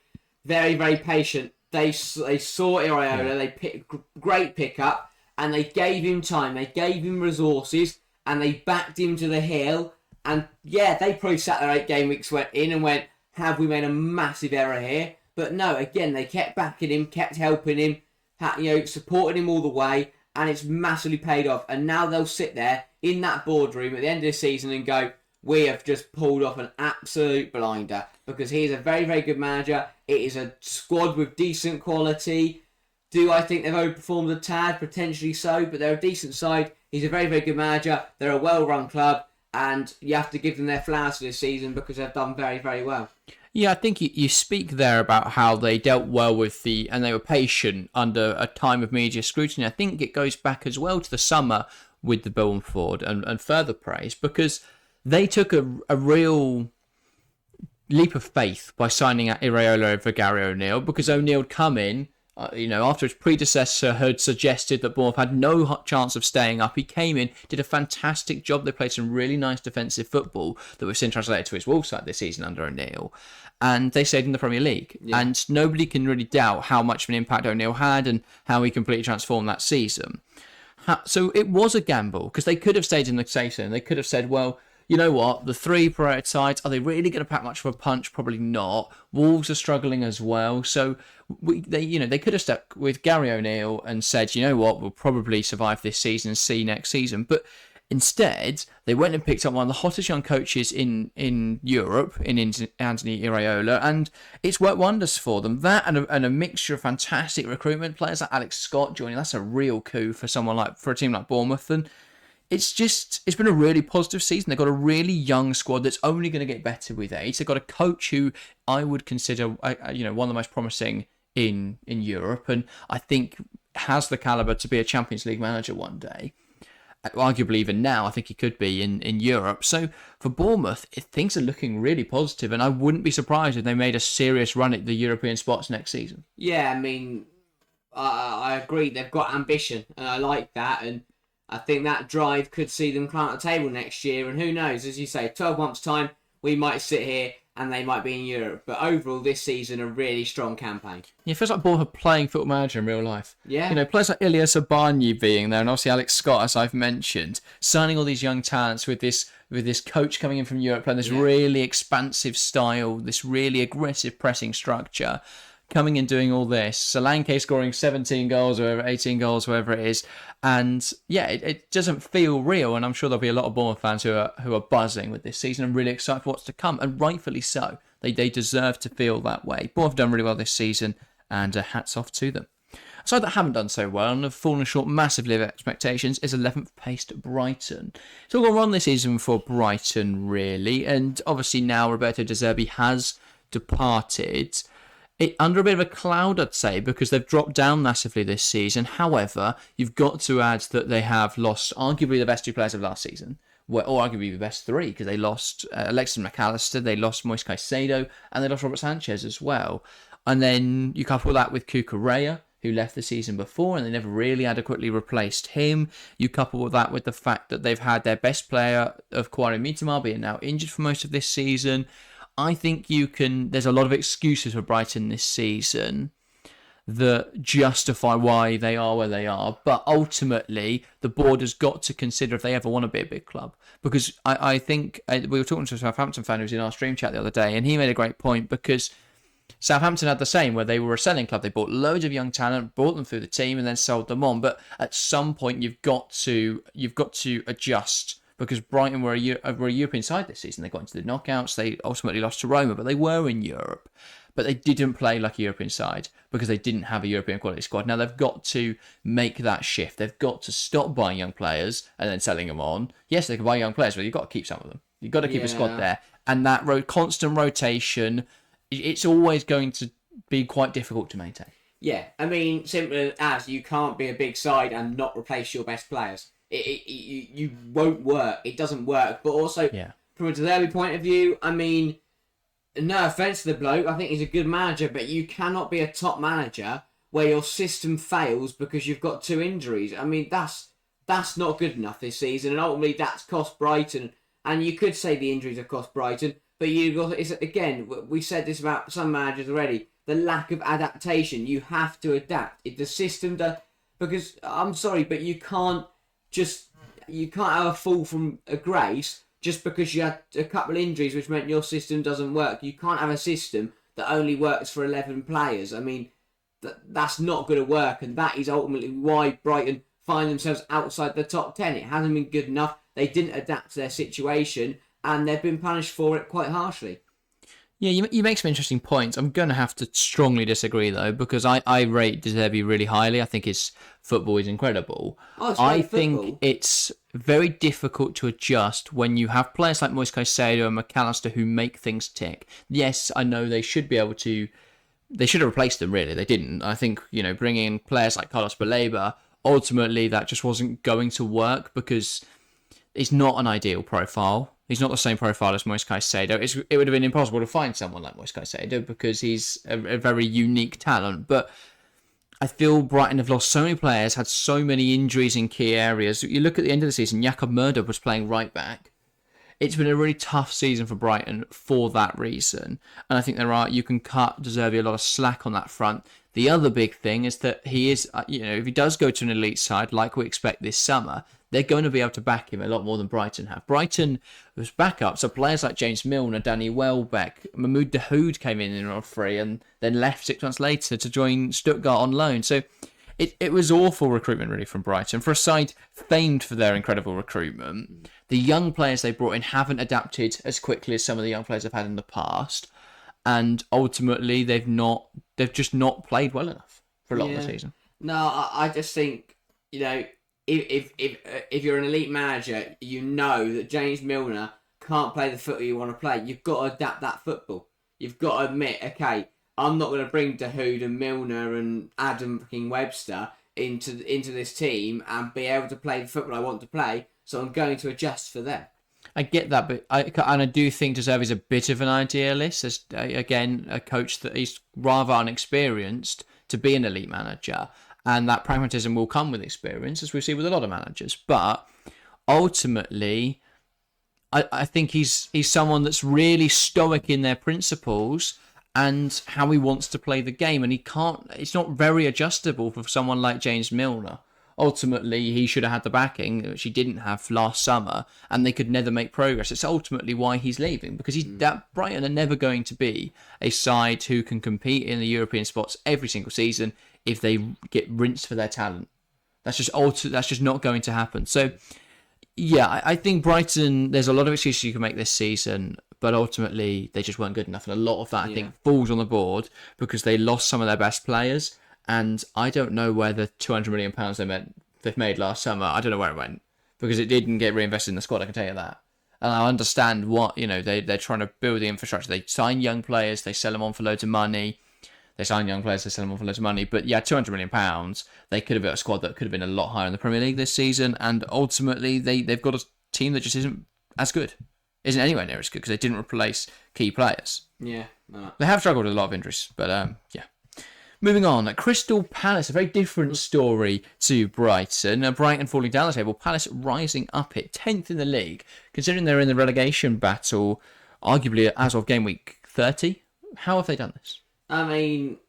Very, very patient. They saw Iraola, they picked great pickup, and they gave him time, they gave him resources, and they backed him to the hill. And yeah, they probably sat there 8 game weeks, went in and went, have we made a massive error here? But no, again, they kept backing him, kept helping him, supporting him all the way, and it's massively paid off. And now they'll sit there in that boardroom at the end of the season and go, we have just pulled off an absolute blinder, because he is a very, very good manager. It is a squad with decent quality. Do I think they've overperformed a tad? Potentially so, but they're a decent side. He's a very, very good manager. They're a well-run club, and you have to give them their flowers for this season because they've done very, very well. Yeah, I think you speak there about how they dealt well with and they were patient under a time of media scrutiny. I think it goes back as well to the summer with the Bournemouth board and further praise, because they took a real leap of faith by signing out Iraola over Gary O'Neill, because O'Neill had come in, after his predecessor had suggested that Bournemouth had no chance of staying up. He came in, did a fantastic job. They played some really nice defensive football that was then translated to his Wolves side this season under O'Neill, and they stayed in the Premier League. Yeah. And nobody can really doubt how much of an impact O'Neill had and how he completely transformed that season. So it was a gamble, because they could have stayed in the safe zone. They could have said, well, you know what? The 3 promoted sides, are they really going to pack much of a punch? Probably not. Wolves are struggling as well. So they could have stuck with Gary O'Neill and said, you know what? We'll probably survive this season and see next season. But instead, they went and picked up one of the hottest young coaches in Europe, in Anthony Iraola, and it's worked wonders for them. That and a mixture of fantastic recruitment players like Alex Scott joining. That's a real coup for a team like Bournemouth. And it's been a really positive season. They've got a really young squad that's only going to get better with age. They've got a coach who I would consider, one of the most promising in Europe, and I think has the caliber to be a Champions League manager one day. Arguably, even now, I think he could be in Europe. So for Bournemouth, things are looking really positive, and I wouldn't be surprised if they made a serious run at the European spots next season. Yeah, I mean, I agree. They've got ambition, and I like that. And I think that drive could see them climb the table next year. And who knows? As you say, 12 months' time, we might sit here and they might be in Europe. But overall, this season, a really strong campaign. Yeah, it feels like Bournemouth are playing Football Manager in real life. Yeah. Players like Ilyas Abanyi being there, and obviously Alex Scott, as I've mentioned, signing all these young talents with this coach coming in from Europe, playing this really expansive style, this really aggressive pressing structure, coming and doing all this. Solanke scoring 17 goals or 18 goals, whatever it is. And yeah, it doesn't feel real. And I'm sure there'll be a lot of Bournemouth fans who are buzzing with this season and really excited for what's to come. And rightfully so. They deserve to feel that way. Bournemouth have done really well this season, and hats off to them. A side that haven't done so well and have fallen short massively of expectations is 11th placed Brighton. It's all gone wrong this season for Brighton, really. And obviously now Roberto De Zerbi has departed. Under a bit of a cloud, I'd say, because they've dropped down massively this season. However, you've got to add that they have lost arguably the best two players of last season, or arguably the best three, because they lost Alexis McAllister, they lost Moise Caicedo, and they lost Robert Sanchez as well. And then you couple that with Cucurella, who left the season before, and they never really adequately replaced him. You couple that with the fact that they've had their best player of Kwame Mitoma being now injured for most of this season. I think there's a lot of excuses for Brighton this season that justify why they are where they are. But ultimately, the board has got to consider if they ever want to be a big club. Because I think we were talking to a Southampton fan who was in our stream chat the other day, and he made a great point because Southampton had the same, where they were a selling club. They bought loads of young talent, brought them through the team, and then sold them on. But at some point, you've got to adjust. Because Brighton were a European side this season. They got into the knockouts. They ultimately lost to Roma, but they were in Europe. But they didn't play like a European side because they didn't have a European quality squad. Now they've got to make that shift. They've got to stop buying young players and then selling them on. Yes, they can buy young players, but you've got to keep some of them. You've got to keep a squad there. And that constant rotation, it's always going to be quite difficult to maintain. Yeah, I mean, simple as you can't be a big side and not replace your best players. You won't work. It doesn't work. But also, from a De Zerbi point of view, I mean, no offence to the bloke, I think he's a good manager, but you cannot be a top manager where your system fails because you've got 2 injuries. I mean, that's not good enough this season, and ultimately that's cost Brighton. And you could say the injuries have cost Brighton, but again, we said this about some managers already, the lack of adaptation. You have to adapt. If the system does, because I'm sorry, but you can't have a fall from a grace just because you had a couple of injuries which meant your system doesn't work. You can't have a system that only works for 11 players. I mean, that's not going to work, and that is ultimately why Brighton find themselves outside the top 10. It hasn't been good enough. They didn't adapt to their situation, and they've been punished for it quite harshly. Yeah, you make some interesting points. I'm going to have to strongly disagree, though, because I rate De Zerbi really highly. I think his football is incredible. I think it's very difficult to adjust when you have players like Moise Caicedo and McAllister who make things tick. Yes, I know they should be able to. They should have replaced them, really. They didn't. I think, bringing in players like Carlos Baleba, ultimately that just wasn't going to work because it's not an ideal profile. He's not the same profile as Moise Caicedo. It would have been impossible to find someone like Moise Caicedo because he's a very unique talent. But I feel Brighton have lost so many players, had so many injuries in key areas. You look at the end of the season, Jakob Murdo was playing right back. It's been a really tough season for Brighton for that reason. And I think you can cut De Zerbi a lot of slack on that front. The other big thing is that he is, if he does go to an elite side like we expect this summer, they're going to be able to back him a lot more than Brighton have. Brighton was backup, so players like James Milner, Danny Welbeck, Mahmoud Dahoud came in on free and then left 6 months later to join Stuttgart on loan. So it was awful recruitment really from Brighton. For a side famed for their incredible recruitment, the young players they brought in haven't adapted as quickly as some of the young players have had in the past. And ultimately, they've just not played well enough for a lot of the season. No, I just think, if you're an elite manager, you know that James Milner can't play the football you want to play. You've got to adapt that football. You've got to admit, okay, I'm not going to bring Dahoud and Milner and Adam fucking Webster into this team and be able to play the football I want to play. So I'm going to adjust for them. I get that, but I do think De Zerbi's a bit of an idealist. As again, a coach that he's rather unexperienced to be an elite manager, and that pragmatism will come with experience, as we see with a lot of managers. But ultimately, I think he's someone that's really stoic in their principles and how he wants to play the game, and he can't. It's not very adjustable for someone like James Milner. Ultimately, he should have had the backing, which he didn't have last summer, and they could never make progress. It's ultimately why he's leaving, because that Brighton are never going to be a side who can compete in the European spots every single season if they get rinsed for their talent. That's just not going to happen. So, yeah, I think Brighton, there's a lot of excuses you can make this season, but ultimately they just weren't good enough, and a lot of that I think falls on the board because they lost some of their best players. And I don't know where the £200 million they've made last summer, I don't know where it went, because it didn't get reinvested in the squad, I can tell you that. And I understand what, they're trying to build the infrastructure. They sign young players, they sell them on for loads of money. They sign young players, they sell them on for loads of money. But yeah, £200 million, they could have built a squad that could have been a lot higher in the Premier League this season. And ultimately, they've got a team that just isn't as good. Isn't anywhere near as good because they didn't replace key players. Yeah. No. They have struggled with a lot of injuries, but yeah. Moving on, Crystal Palace, a very different story to Brighton. Brighton falling down the table, Palace rising up it, 10th in the league. Considering they're in the relegation battle, arguably as of game week 30, how have they done this? I mean,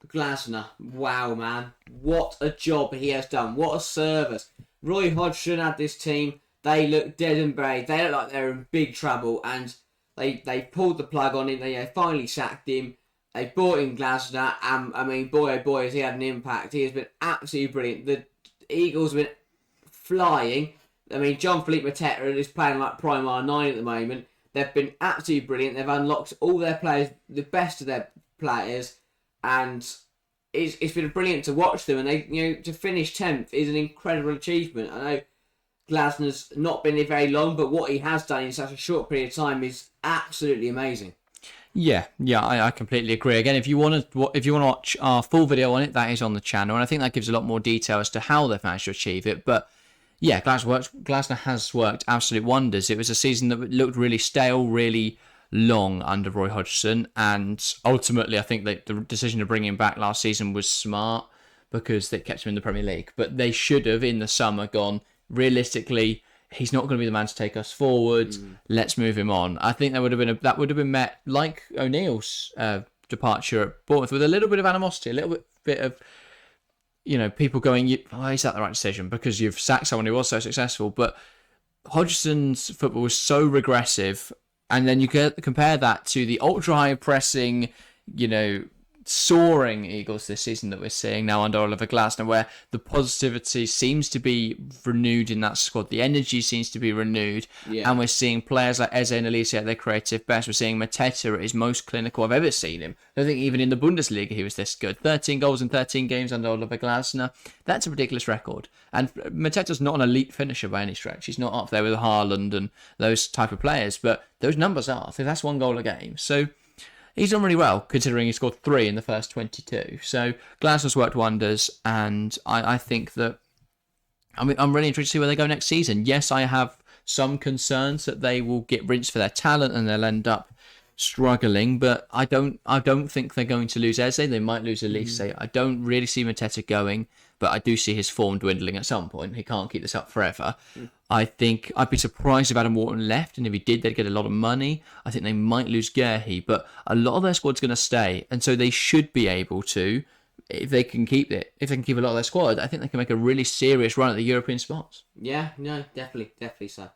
Glasner, wow, man. What a job he has done. What a service. Roy Hodgson had this team. They look dead and buried. They look like they're in big trouble, and they pulled the plug on him. They finally sacked him. They brought in Glasner, and I mean, boy oh boy, has he had an impact. He has been absolutely brilliant. The Eagles have been flying. I mean, Jean-Philippe Mateta is playing like Prime R9 at the moment. They've been absolutely brilliant. They've unlocked all their players, the best of their players, and it's been brilliant to watch them. And they, to finish 10th is an incredible achievement. I know Glasner's not been here very long, but what he has done in such a short period of time is absolutely amazing. Yeah, I completely agree. Again, if you want to watch our full video on it, that is on the channel, and I think that gives a lot more detail as to how they've managed to achieve it. But yeah, Glasner has worked absolute wonders. It was a season that looked really stale, really long under Roy Hodgson, and ultimately, I think that the decision to bring him back last season was smart because they kept him in the Premier League. But they should have, in the summer, gone realistically. He's not going to be the man to take us forward. Let's move him on. I think that would have been met like O'Neill's departure at Bournemouth with a little bit of animosity, a little bit of people going, is that the right decision? Because you've sacked someone who was so successful. But Hodgson's football was so regressive, and then you compare that to the ultra high pressing, soaring Eagles this season that we're seeing now under Oliver Glasner, where the positivity seems to be renewed in that squad. The energy seems to be renewed. Yeah. And we're seeing players like Eze and Elise at their creative best. We're seeing Mateta at his most clinical I've ever seen him. I don't think even in the Bundesliga he was this good. 13 goals in 13 games under Oliver Glasner. That's a ridiculous record. And Mateta's not an elite finisher by any stretch. He's not up there with Haaland and those type of players, but those numbers are. So that's 1 goal a game. So he's done really well, considering he scored 3 in the first 22. So Glasner's worked wonders, and I think that I'm really interested to see where they go next season. Yes, I have some concerns that they will get rinsed for their talent and they'll end up struggling, but I don't think they're going to lose Eze. They might lose Elise. I don't really see Mateta going, but I do see his form dwindling at some point. He can't keep this up forever. I think I'd be surprised if Adam Wharton left, and if he did, they'd get a lot of money. I think they might lose Guerhi, but a lot of their squad's going to stay, and so they should be able to, if they can keep a lot of their squad, I think they can make a really serious run at the European spots. Yeah, no, definitely so.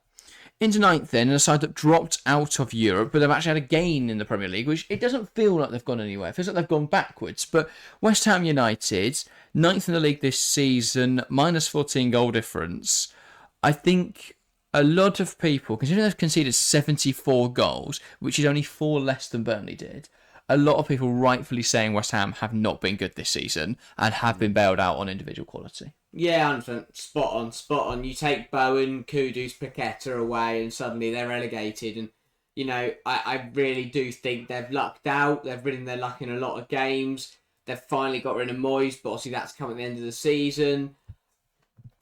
Into 9th then, and a side that dropped out of Europe, but they've actually had a gain in the Premier League, which it doesn't feel like they've gone anywhere. It feels like they've gone backwards. But West Ham United, 9th in the league this season, minus 14 goal difference. I think a lot of people, considering they've conceded 74 goals, which is only 4 less than Burnley did, a lot of people rightfully saying West Ham have not been good this season and have been bailed out on individual quality. Yeah, 100%. Spot on. You take Bowen, Kudus, Paqueta away and suddenly they're relegated. And, I really do think they've lucked out. They've ridden their luck in a lot of games. They've finally got rid of Moyes, but obviously that's coming at the end of the season.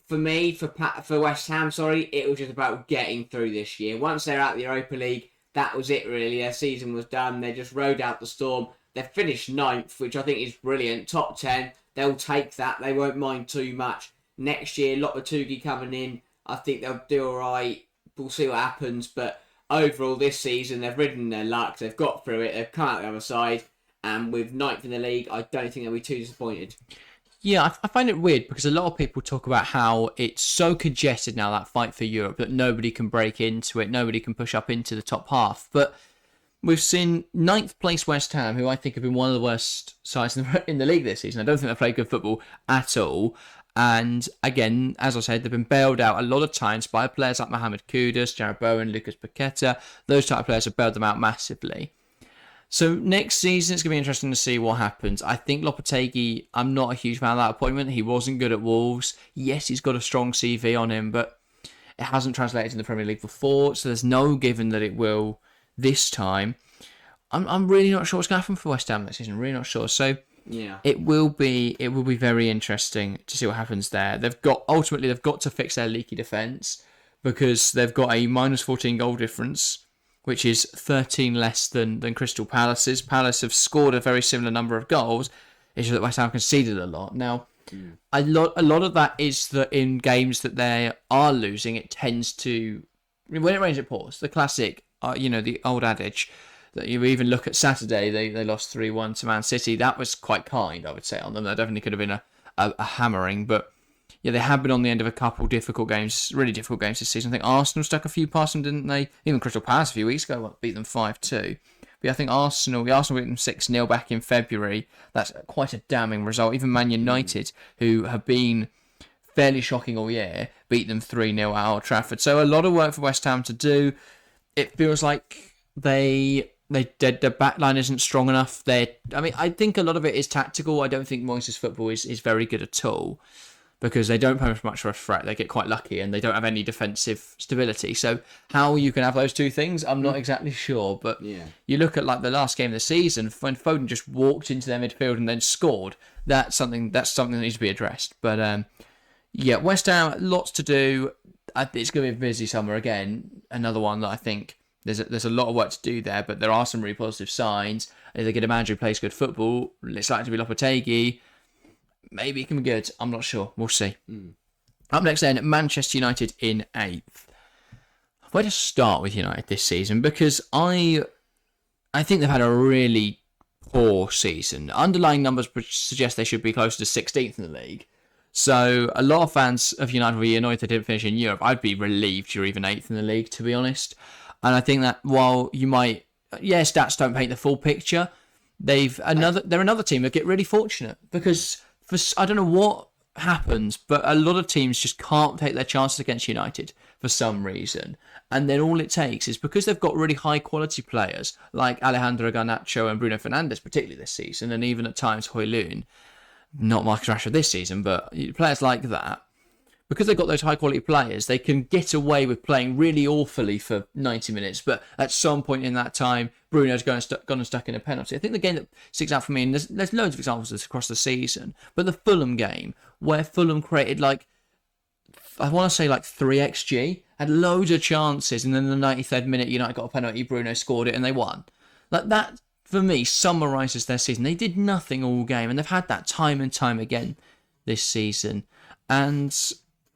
For me, for West Ham, it was just about getting through this year. Once they're out of the Europa League, that was it really. Their season was done. They just rode out the storm. They finished 9th, which I think is brilliant. Top 10, they'll take that. They won't mind too much. Next year, Lopetegui coming in, I think they'll do all right. We'll see what happens. But overall, this season, they've ridden their luck. They've got through it. They've come out the other side. And with 9th in the league, I don't think they'll be too disappointed. Yeah, I find it weird because a lot of people talk about how it's so congested now, that fight for Europe, that nobody can break into it, nobody can push up into the top half. But we've seen 9th place West Ham, who I think have been one of the worst sides in the league this season. I don't think they've played good football at all. And again, as I said, they've been bailed out a lot of times by players like Mohamed Kudus, Jared Bowen, Lucas Paqueta. Those type of players have bailed them out massively. So next season, it's going to be interesting to see what happens. I think Lopetegui, I'm not a huge fan of that appointment. He wasn't good at Wolves. Yes, he's got a strong CV on him, but it hasn't translated in the Premier League before, so there's no given that it will this time. I'm really not sure what's going to happen for West Ham next season. Really not sure. So yeah, it will be very interesting to see what happens there. They've got to fix their leaky defence because they've got a minus 14 goal difference, which is 13 less than Crystal Palace's. Palace have scored a very similar number of goals. It's just that West Ham conceded a lot. Now, a lot of that is that in games that they are losing, it tends to, when it rains it pours. The classic, the old adage that you even look at Saturday, they lost 3-1 to Man City. That was quite kind, I would say, on them. That definitely could have been a hammering, but yeah, they have been on the end of a couple difficult games, really difficult games this season. I think Arsenal stuck a few past them, didn't they? Even Crystal Palace a few weeks ago beat them 5-2. But yeah, I think Arsenal beat them 6-0 back in February. That's quite a damning result. Even Man United, who have been fairly shocking all year, beat them 3-0 at Old Trafford. So a lot of work for West Ham to do. It feels like the backline isn't strong enough. I think a lot of it is tactical. I don't think Moyes' football is very good at all, because they don't pose much for a threat. They get quite lucky and they don't have any defensive stability. So how you can have those two things, I'm not exactly sure. But yeah, you look at like the last game of the season, when Foden just walked into their midfield and then scored, that's something that needs to be addressed. But West Ham, lots to do. It's going to be a busy summer again. Another one that I think there's a lot of work to do there, but there are some really positive signs. If they get a manager who plays good football, it's likely to be Lopetegui. Maybe it can be good. I'm not sure. We'll see. Up next then, Manchester United in 8th. Where to start with United this season? Because I think they've had a really poor season. Underlying numbers suggest they should be closer to 16th in the league. So a lot of fans of United will be annoyed they didn't finish in Europe. I'd be relieved you're even 8th in the league, to be honest. And I think that while you might, stats don't paint the full picture, they're another team that get really fortunate because I don't know what happens, but a lot of teams just can't take their chances against United for some reason. And then all it takes is because they've got really high quality players like Alejandro Garnacho and Bruno Fernandes, particularly this season, and even at times Højlund, not Marcus Rashford this season, but players like that. Because they've got those high quality players, they can get away with playing really awfully for 90 minutes. But at some point in that time, Bruno's gone and stuck in a penalty. I think the game that sticks out for me, and there's loads of examples of this across the season, but the Fulham game, where Fulham created 3 XG, had loads of chances, and then in the 93rd minute, United got a penalty, Bruno scored it, and they won. Like that, for me, summarises their season. They did nothing all game, and they've had that time and time again this season. And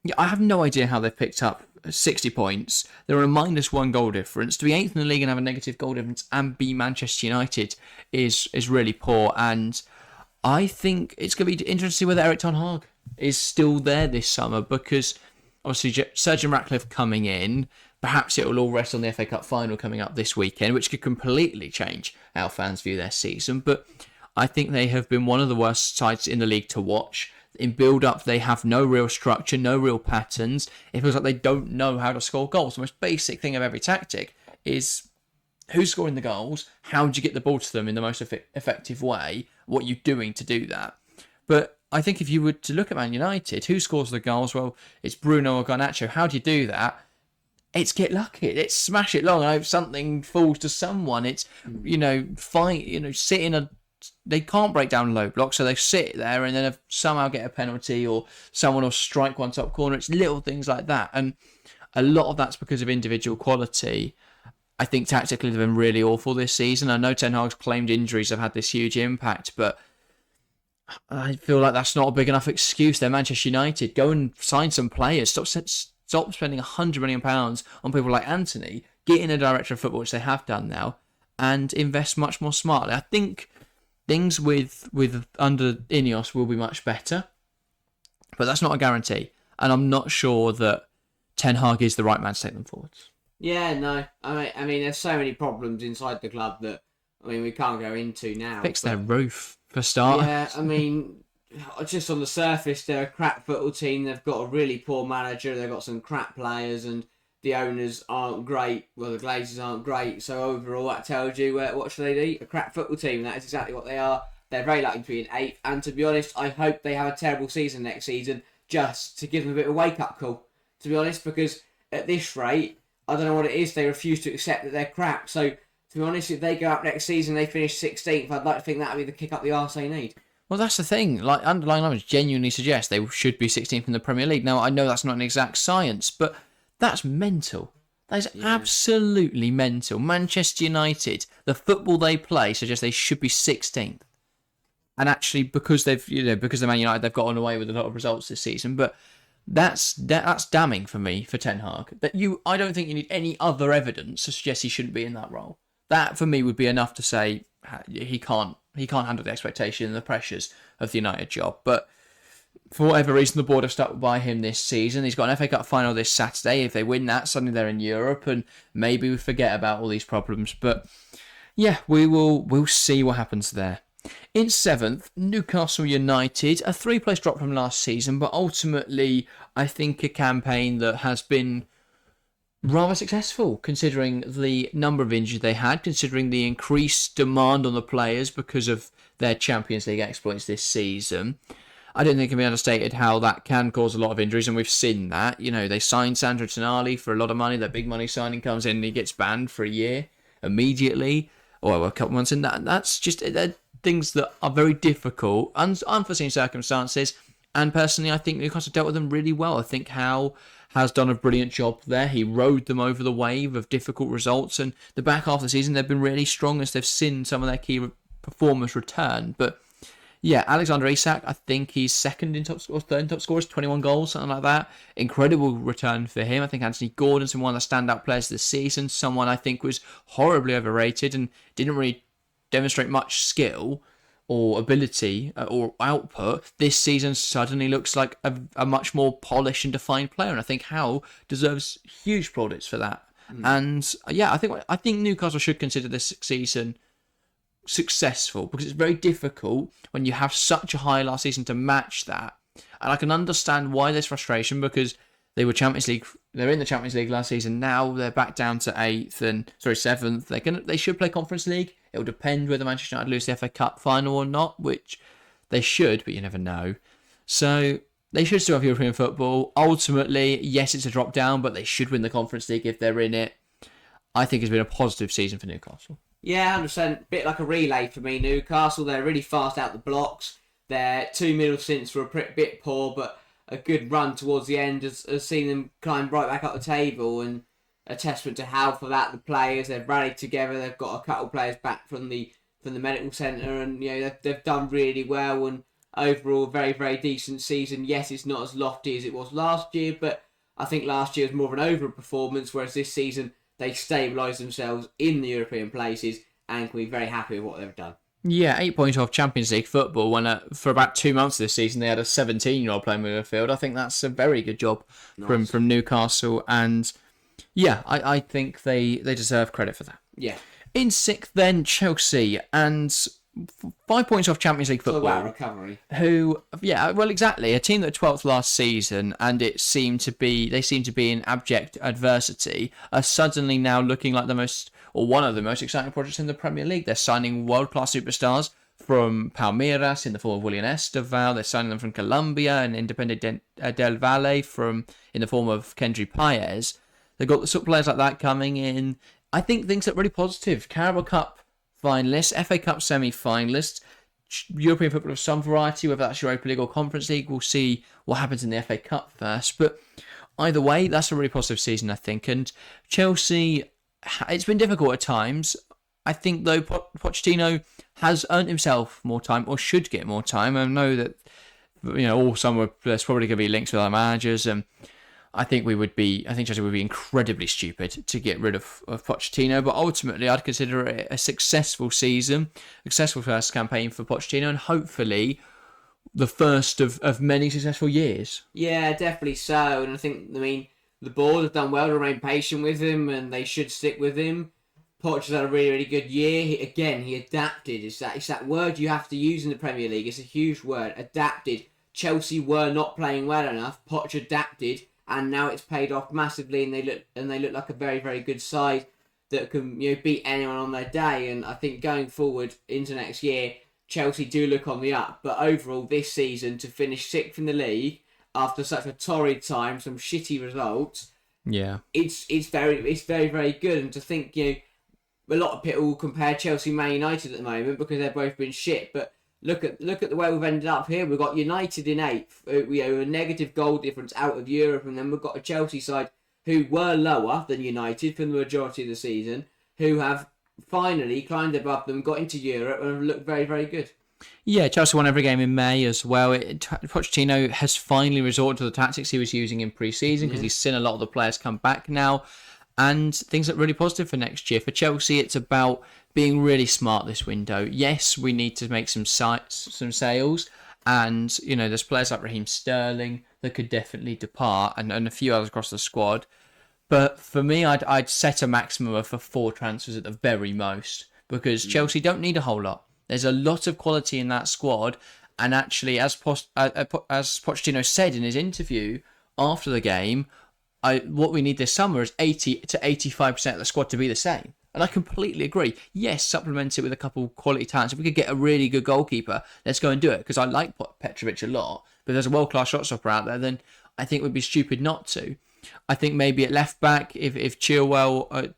yeah, I have no idea how they've picked up 60 points. They're on a -1 goal difference. To be 8th in the league and have a negative goal difference and beat Manchester United is really poor. And I think it's going to be interesting to see whether Eric Ten Hag is still there this summer, because obviously Sergeant Ratcliffe coming in, perhaps it will all rest on the FA Cup final coming up this weekend, which could completely change how fans view their season. But I think they have been one of the worst sides in the league to watch. In build-up, they have no real structure, no real patterns. It feels like they don't know how to score goals. The most basic thing of every tactic is who's scoring the goals, how do you get the ball to them in the most effective way, what are you doing to do that. But I think if you were to look at Man United, who scores the goals? Well, it's Bruno or Garnacho. How do you do that? It's get lucky. It's smash it long. I hope something falls to someone. It's, sit in a they can't break down low blocks, so they sit there and then if somehow get a penalty or someone will strike one top corner. It's little things like that, and a lot of that's because of individual quality. I think tactically they've been really awful this season. I know Ten Hag's claimed injuries have had this huge impact, but I feel like that's not a big enough excuse. They're Manchester United. Go and sign some players. Stop spending £100 million on people like Anthony. Get in a director of football, which they have done now, and invest much more smartly. I think things with under Ineos will be much better, but that's not a guarantee. And I'm not sure that Ten Hag is the right man to take them forwards. Yeah, no. I mean, there's so many problems inside the club that we can't go into now. Fix their roof for starters. Yeah, I mean, just on the surface, they're a crap football team. They've got a really poor manager. They've got some crap players, and the owners aren't great. Well, the Glazers aren't great. So overall, that tells you what should they do? A crap football team. That is exactly what they are. They're very likely to be in 8th. And to be honest, I hope they have a terrible season next season just to give them a bit of a wake-up call. To be honest, because at this rate, I don't know what it is. They refuse to accept that they're crap. So, to be honest, if they go up next season, they finish 16th, I'd like to think that would be the kick up the arse they need. Well, that's the thing. Like, underlying numbers genuinely suggest they should be 16th in the Premier League. Now, I know that's not an exact science, but that's mental. That is absolutely mental. Manchester United, the football they play suggests they should be 16th. And actually, because they're Man United, they've gotten away with a lot of results this season. But that's damning for me for Ten Hag. I don't think you need any other evidence to suggest he shouldn't be in that role. That for me would be enough to say he can't handle the expectation and the pressures of the United job. But for whatever reason, the board have stuck by him this season. He's got an FA Cup final this Saturday. If they win that, suddenly they're in Europe, and maybe we forget about all these problems. But yeah, we'll see what happens there. In 7th, Newcastle United, a 3-place drop from last season, but ultimately, I think a campaign that has been rather successful, considering the number of injuries they had, considering the increased demand on the players because of their Champions League exploits this season. I don't think it can be understated how that can cause a lot of injuries, and we've seen that. You know, they signed Sandro Tonali for a lot of money. Their big money signing comes in and he gets banned for a year immediately, or a couple months in. That's just things that are very difficult, unforeseen circumstances. And personally, I think Newcastle dealt with them really well. I think Howe has done a brilliant job there. He rode them over the wave of difficult results, and the back half of the season they've been really strong as they've seen some of their key performers return. But yeah, Alexander Isak, I think he's second in top scores, third in top scores, 21 goals, something like that. Incredible return for him. I think Anthony Gordon's been one of the standout players this season. Someone I think was horribly overrated and didn't really demonstrate much skill or ability or output. This season suddenly looks like a much more polished and defined player, and I think Howe deserves huge plaudits for that. And yeah, I think Newcastle should consider this season successful, because it's very difficult when you have such a high last season to match that. And I can understand why there's frustration, because they were they're in the Champions League last season. Now they're back down to 7th. They should play Conference League. It will depend whether Manchester United lose the FA Cup final or not, which they should, but you never know. So they should still have European football. Ultimately, yes, it's a drop down, but they should win the Conference League if they're in it. I think it's been a positive season for Newcastle. Yeah, 100%. Bit like a relay for me, Newcastle. They're really fast out the blocks. Their 2 middle stints were a bit poor, but a good run towards the end has seen them climb right back up the table, and a testament to how for that the players, they've rallied together. They've got a couple of players back from the medical centre, and they've done really well, and overall very, very decent season. Yes, it's not as lofty as it was last year, but I think last year was more of an over-performance, whereas this season they stabilised themselves in the European places and can be very happy with what they've done. Yeah, 8 points off Champions League football when for about 2 months this season they had a 17-year-old playing midfield. I think that's a very good job from Newcastle, and yeah, I think they deserve credit for that. Yeah. In 6th then, Chelsea, and 5 points off Champions League football. Talk about recovery. Exactly. A team that 12th last season, and they seem to be in abject adversity, are suddenly now looking like one of the most exciting projects in the Premier League. They're signing world-class superstars from Palmeiras in the form of Willian Esteval. They're signing them from Colombia and Independiente del Valle in the form of Kendry Paez. They've got the sort of players like that coming in. I think things look really positive. Carabao Cup finalists, FA Cup semi-finalists, European football of some variety, whether that's Europa League or Conference League. We'll see what happens in the FA Cup first. But either way, that's a really positive season, I think. And Chelsea, it's been difficult at times. I think, though, Pochettino has earned himself more time, or should get more time. I know that, there's probably going to be links with other managers. I think Chelsea would be incredibly stupid to get rid of Pochettino, but ultimately I'd consider it a successful season, successful first campaign for Pochettino, and hopefully the first of many successful years. Yeah, definitely so. And the board have done well to remain patient with him, and they should stick with him. Poch has had a really, really good year. He adapted. It's that word you have to use in the Premier League. It's a huge word. Adapted. Chelsea were not playing well enough. Poch adapted, and now it's paid off massively, and they look like a very, very good side that can beat anyone on their day. And I think going forward into next year, Chelsea do look on the up. But overall, this season to finish sixth in the league after such a torrid time, some shitty results. Yeah, it's very, very good. And to think a lot of people will compare Chelsea and Man United at the moment because they've both been shit, but look at the way we've ended up here. We've got United in 8th, a negative goal difference out of Europe, and then we've got a Chelsea side who were lower than United for the majority of the season, who have finally climbed above them, got into Europe, and have looked very, very good. Yeah, Chelsea won every game in May as well. Pochettino has finally resorted to the tactics he was using in pre-season because he's seen a lot of the players come back now. And things look really positive for next year. For Chelsea, it's about being really smart this window. Yes, we need to make some sales. And, there's players like Raheem Sterling that could definitely depart and a few others across the squad. But for me, I'd set a maximum of 4 transfers at the very most because Chelsea don't need a whole lot. There's a lot of quality in that squad. And actually, as Pochettino said in his interview after the game, what we need this summer is 80 to 85% of the squad to be the same. And I completely agree. Yes, supplement it with a couple quality talents. If we could get a really good goalkeeper, let's go and do it. Because I like Petrovic a lot. But if there's a world-class shot stopper out there, then I think it would be stupid not to. I think maybe at left back, if Chilwell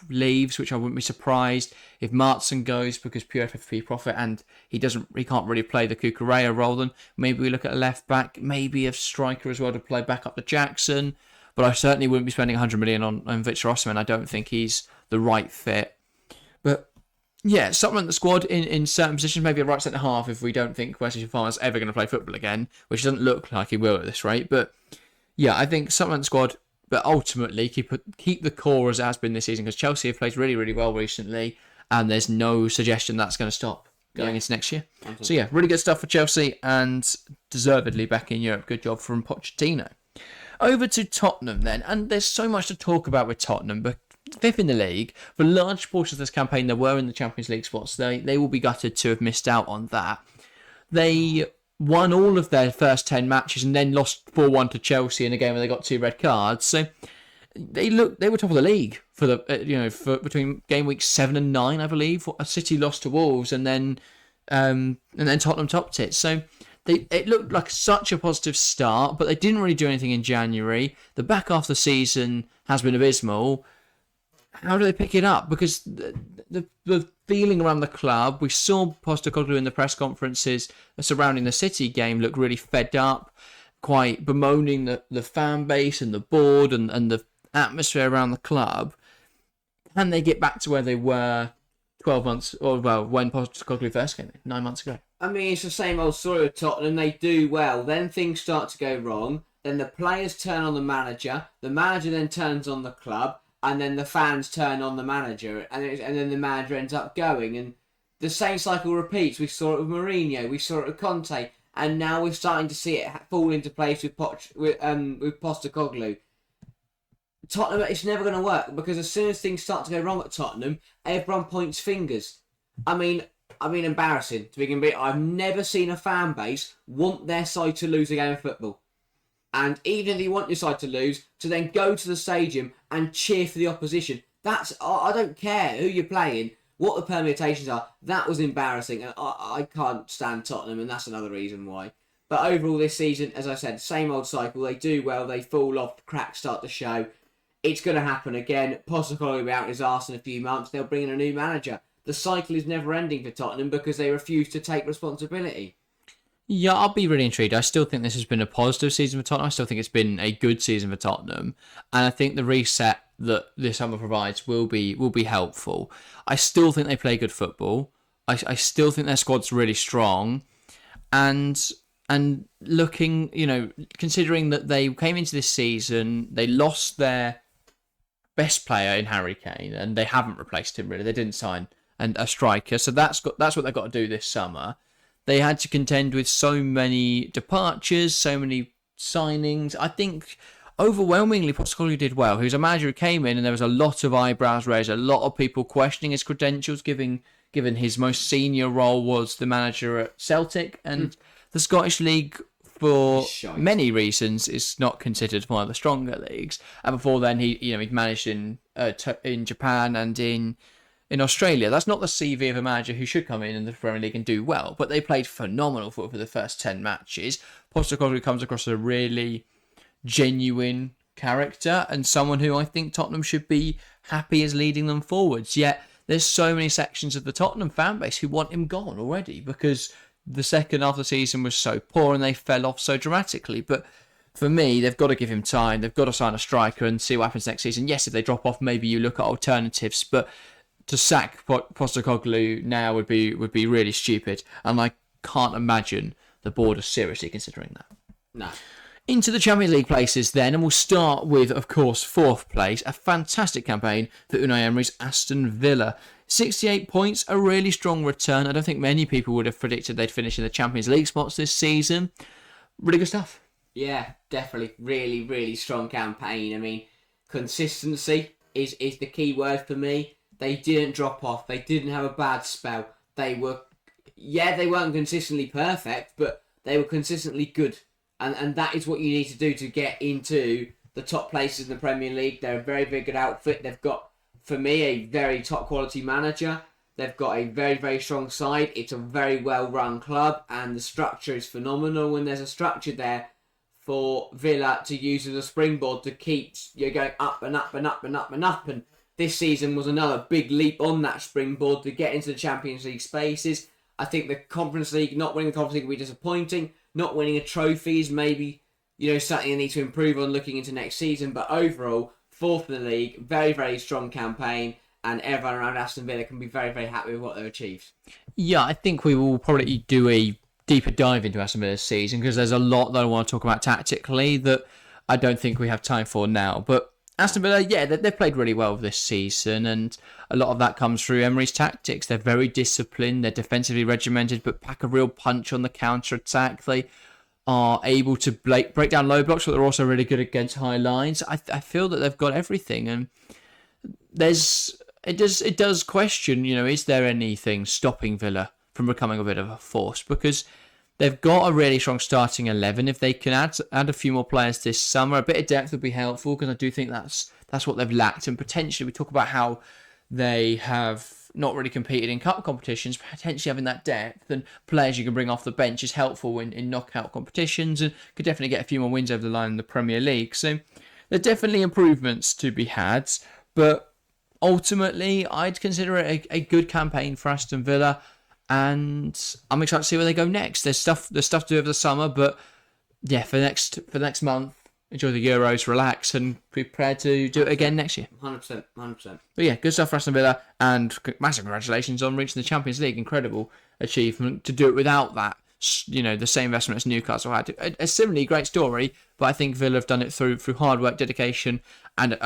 leaves, which I wouldn't be surprised. If Martson goes because pure FFP profit and he can't really play the Cucurella role, then maybe we look at a left back, maybe a striker as well to play back up to Jackson. But I certainly wouldn't be spending 100 million on Victor Osimhen. I don't think he's the right fit. But yeah, supplement the squad in certain positions, maybe a right centre half if we don't think Wesley Fofana's ever going to play football again, which doesn't look like he will at this rate. But yeah, I think supplement the squad, but ultimately keep the core as it has been this season because Chelsea have played really, really well recently, and there's no suggestion that's going to stop going into next year. So yeah, really good stuff for Chelsea and deservedly back in Europe. Good job from Pochettino. Over to Tottenham then, and there's so much to talk about with Tottenham, but 5th in the league, for large portions of this campaign they were in the Champions League spots. They will be gutted to have missed out on that. They won all of their first 10 matches and then lost 4-1 to Chelsea in a game where they got 2 red cards. So they were top of the league for for between game weeks 7 and 9, I believe. City lost to Wolves and then Tottenham topped it. So it looked like such a positive start, but they didn't really do anything in January. The back half of the season has been abysmal. How do they pick it up? Because the feeling around the club, we saw Postecoglou in the press conferences surrounding the City game look really fed up, quite bemoaning the fan base and the board and the atmosphere around the club. Can they get back to where they were 12 months, when Postecoglou first came in, 9 months ago? I mean, it's the same old story with Tottenham. They do well, then things start to go wrong, then the players turn on the manager then turns on the club, and then the fans turn on the manager, and then the manager ends up going, and the same cycle repeats. We saw it with Mourinho, we saw it with Conte, and now we're starting to see it fall into place with Postecoglou. Tottenham, it's never going to work because as soon as things start to go wrong at Tottenham, everyone points fingers. I mean, embarrassing to begin with. I've never seen a fan base want their side to lose a game of football. And even if you want your side to lose, to then go to the stadium and cheer for the opposition, I don't care who you're playing, what the permutations are. That was embarrassing, and I can't stand Tottenham, and that's another reason why. But overall this season, as I said, same old cycle. They do well, they fall off, the cracks start to show. It's going to happen again. Postecoglou will be out his arse in a few months. They'll bring in a new manager. the cycle is never ending for Tottenham because they refuse to take responsibility. Yeah, I'll be really intrigued. I still think this has been a positive season for Tottenham. I still think it's been a good season for Tottenham, and I think the reset that this summer provides will be helpful. I still think they play good football. I still think their squad's really strong, and looking, considering that they came into this season, they lost their best player in Harry Kane, and they haven't replaced him really. They didn't sign a striker, so that's what they've got to do this summer. They had to contend with so many departures, so many signings. I think overwhelmingly Postecoglou did well. He was a manager who came in and there was a lot of eyebrows raised, a lot of people questioning his credentials, given his most senior role was the manager at Celtic, and the Scottish League, for many reasons, is not considered one of the stronger leagues. And before then, he'd managed in Japan and in Australia. That's not the CV of a manager who should come in the Premier League and do well, but they played phenomenal football for the first 10 matches. Postecoglou comes across a really genuine character and someone who I think Tottenham should be happy as leading them forwards. Yet there's so many sections of the Tottenham fan base who want him gone already because the second half of the season was so poor and they fell off so dramatically. But for me, they've got to give him time. They've got to sign a striker and see what happens next season. Yes, if they drop off, maybe you look at alternatives, but to sack Postecoglou now would be really stupid, and I can't imagine the board are seriously considering that. No. Into the Champions League places then, and we'll start with, of course, 4th place. A fantastic campaign for Unai Emery's Aston Villa. 68 points, a really strong return. I don't think many people would have predicted they'd finish in the Champions League spots this season. Really good stuff. Yeah, definitely. Really, really strong campaign. I mean, consistency is the key word for me. They didn't drop off. They didn't have a bad spell. They weren't consistently perfect, but they were consistently good. And that is what you need to do to get into the top places in the Premier League. They're a very, very good outfit. They've got, for me, a very top quality manager. They've got a very, very strong side. It's a very well run club, and the structure is phenomenal. When there's a structure there for Villa to use as a springboard to keep going up and up and up and up and up. And this season was another big leap on that springboard to get into the Champions League spaces. I think the Conference League, not winning the Conference League will be disappointing. Not winning a trophy is maybe, something they need to improve on looking into next season. But overall, 4th in the league, very, very strong campaign. And everyone around Aston Villa can be very, very happy with what they've achieved. Yeah, I think we will probably do a deeper dive into Aston Villa's season because there's a lot that I want to talk about tactically that I don't think we have time for now. But Aston Villa, yeah, they've played really well this season, and a lot of that comes through Emery's tactics. They're very disciplined, they're defensively regimented, but pack a real punch on the counter-attack. They are able to break down low blocks, but they're also really good against high lines. I feel that they've got everything, and it does question, is there anything stopping Villa from becoming a bit of a force? Because they've got a really strong starting 11. If they can add a few more players this summer, a bit of depth would be helpful because I do think that's what they've lacked. And potentially we talk about how they have not really competed in cup competitions. Potentially having that depth and players you can bring off the bench is helpful in knockout competitions and could definitely get a few more wins over the line in the Premier League. So there are definitely improvements to be had. But ultimately, I'd consider it a good campaign for Aston Villa. And I'm excited to see where they go next. There's stuff to do over the summer, but yeah, for the next month, enjoy the Euros, relax, and prepare to do it again next year. 100%. But yeah, good stuff for Aston Villa, and massive congratulations on reaching the Champions League. Incredible achievement to do it without that. The same investment as Newcastle had. A similarly great story, but I think Villa have done it through hard work, dedication, and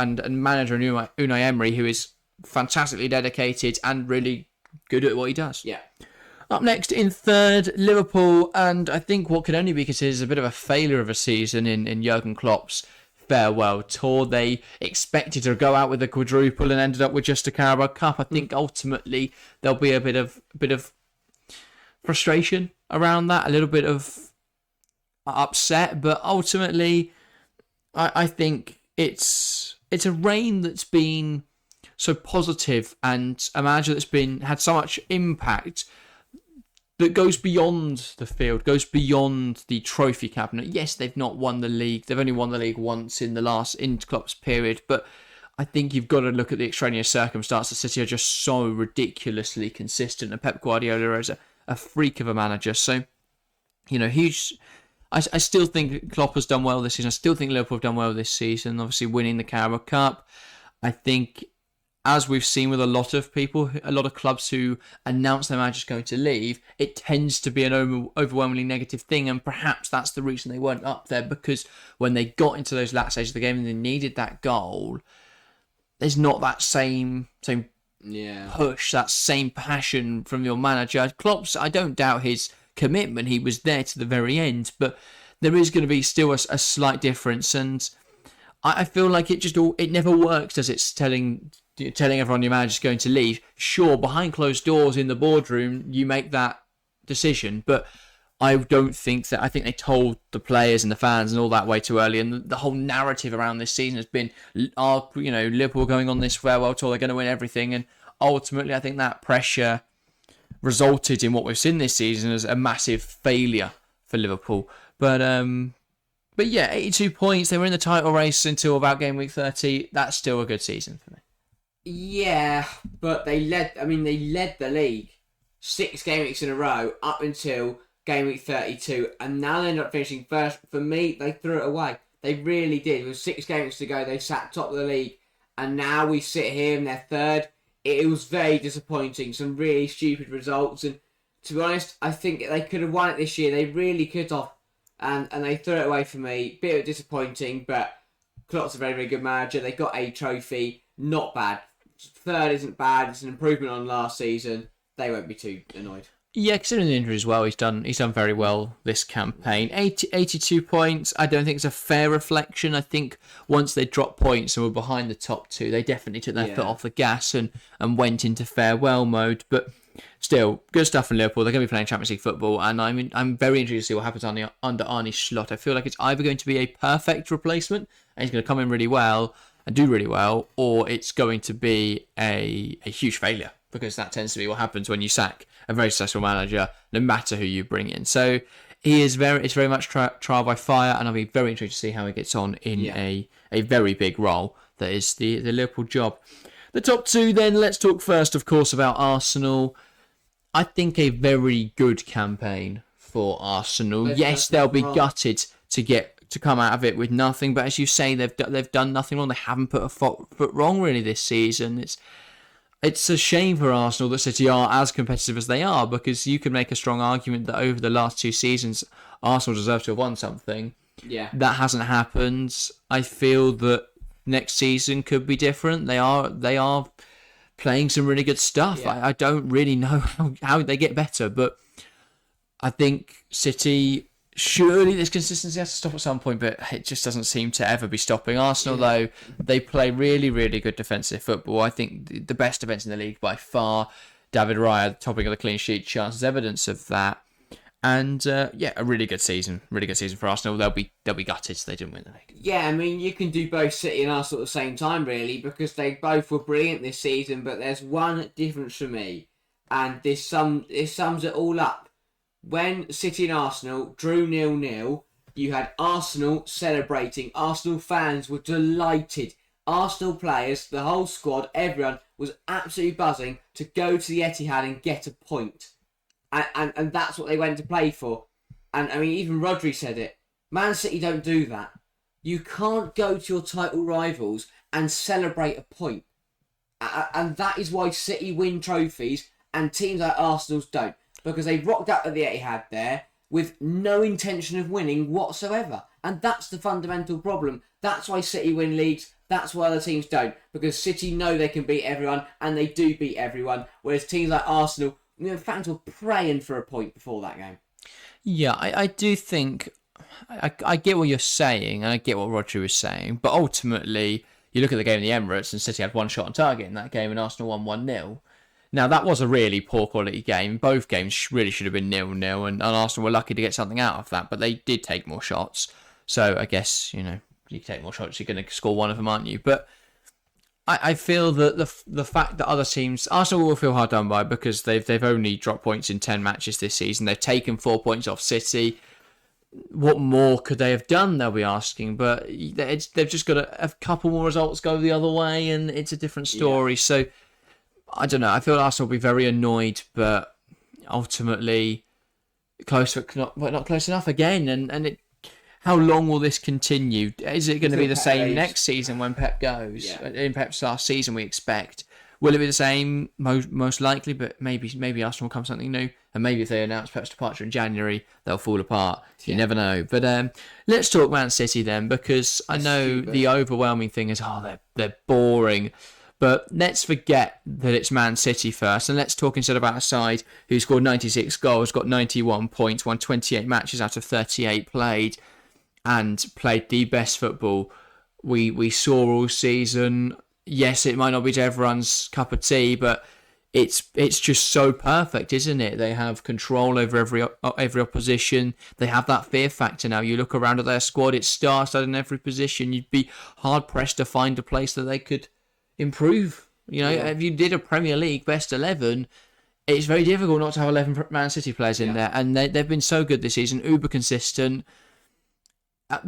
manager Unai Emery, who is fantastically dedicated and really good at what he does. Yeah. Up next in 3rd, Liverpool, and I think what could only be considered as a bit of a failure of a season in Jurgen Klopp's farewell tour. They expected to go out with a quadruple and ended up with just a Carabao Cup. I think ultimately there'll be a bit of frustration around that, a little bit of upset, but ultimately I think it's a reign that's been so positive and a manager that's had so much impact that goes beyond the field, goes beyond the trophy cabinet. Yes, they've not won the league. They've only won the league once in Klopp's period, but I think you've got to look at the extraneous circumstances. City are just so ridiculously consistent, and Pep Guardiola is a freak of a manager. So, huge. I still think Klopp has done well this season. I still think Liverpool have done well this season. Obviously, winning the Carabao Cup. I think, as we've seen with a lot of people, a lot of clubs who announce their manager's going to leave, it tends to be an overwhelmingly negative thing, and perhaps that's the reason they weren't up there, because when they got into those last stages of the game and they needed that goal, there's not that same push, that same passion from your manager. Klopp's, I don't doubt his commitment. He was there to the very end, but there is going to be still a slight difference, and I feel like it never works, does it? Telling everyone your manager's going to leave. Sure, behind closed doors in the boardroom, you make that decision, but I don't think that. I think they told the players and the fans and all that way too early, and the whole narrative around this season has been, Liverpool going on this farewell tour, they're going to win everything, and ultimately, I think that pressure resulted in what we've seen this season as a massive failure for Liverpool. But yeah, 82 points. They were in the title race until about game week 30. That's still a good season for me. Yeah, but they led the league 6 game weeks in a row up until game week 32, and now they end up finishing first. For me, they threw it away. They really did. With 6 game weeks to go, they sat top of the league, and now we sit here and they're third. It was very disappointing. Some really stupid results, and to be honest, I think they could have won it this year. They really could have, and they threw it away for me. Bit of disappointing, but Klopp's a very, very good manager. They got a trophy. Not bad. Third isn't bad. It's an improvement on last season. They won't be too annoyed. Yeah, considering the injury as well, he's done very well this campaign. 82 points, I don't think it's a fair reflection. I think once they dropped points and were behind the top 2, they definitely took their foot off the gas and went into farewell mode. But still, good stuff from Liverpool. They're going to be playing Champions League football, and I'm very interested to see what happens under Arne Slot. I feel like it's either going to be a perfect replacement, and he's going to come in really well and do really well, or it's going to be a huge failure, because that tends to be what happens when you sack a very successful manager, no matter who you bring in. So it's very much trial by fire, and I'll be very interested to see how he gets on in a very big role that is the Liverpool job. The top 2 then, let's talk first, of course, about Arsenal. I think a very good campaign for Arsenal. Yes, they'll be gutted to come out of it with nothing, but as you say, they've done nothing wrong. They haven't put a foot wrong really this season. It's a shame for Arsenal that City are as competitive as they are, because you can make a strong argument that over the last 2 seasons, Arsenal deserve to have won something. Yeah. That hasn't happened. I feel that next season could be different. They are playing some really good stuff. Yeah. I don't really know how they get better, but I think City, surely this consistency has to stop at some point, but it just doesn't seem to ever be stopping. Arsenal, though, they play really, really good defensive football. I think the best defence in the league by far. David Raya, topping of the clean sheet charts, is evidence of that. And a really good season for Arsenal. They'll be gutted they didn't win the league. Yeah, I mean, you can do both City and Arsenal at the same time, really, because they both were brilliant this season. But there's one difference for me, and this sums it all up. When City and Arsenal drew 0-0, you had Arsenal celebrating. Arsenal fans were delighted. Arsenal players, the whole squad, everyone was absolutely buzzing to go to the Etihad and get a point. And that's what they went to play for. And I mean, even Rodri said it. Man City don't do that. You can't go to your title rivals and celebrate a point. And that is why City win trophies and teams like Arsenal's don't. Because they rocked up at the Etihad there with no intention of winning whatsoever. And that's the fundamental problem. That's why City win leagues. That's why other teams don't. Because City know they can beat everyone, and they do beat everyone. Whereas teams like Arsenal, fans were praying for a point before that game. Yeah, I do think I get what you're saying, and I get what Rodri was saying. But ultimately, you look at the game in the Emirates, and City had one shot on target in that game, and Arsenal won 1-0. Now, that was a really poor quality game. Both games really should have been 0-0, and Arsenal were lucky to get something out of that, but they did take more shots. So I guess, you take more shots, you're going to score one of them, aren't you? But I feel that the fact that other teams, Arsenal will feel hard done by, because they've only dropped points in 10 matches this season. They've taken 4 points off City. what more could they have done? They'll be asking, but they've just got a couple more results go the other way, and it's a different story. So I don't know. I feel Arsenal will be very annoyed, but ultimately close, but not close enough again. How long will this continue? Is it going to be the same next season when Pep goes? Yeah. In Pep's last season, we expect. Will it be the same? Most likely, but maybe Arsenal will come something new, and maybe if they announce Pep's departure in January, they'll fall apart. You never know. But let's talk Man City then, because I know the overwhelming thing is they're boring. But let's forget that it's Man City first, and let's talk instead about a side who scored 96 goals, got 91 points, won 28 matches out of 38 played, and played the best football we saw all season. Yes, it might not be to everyone's cup of tea, but it's just so perfect, isn't it? They have control over every opposition. They have that fear factor now. You look around at their squad; it's star-studded in every position. You'd be hard pressed to find a place that they could improve. If you did a Premier League best 11, it's very difficult not to have 11 Man City players in there, and they've been so good this season, uber consistent.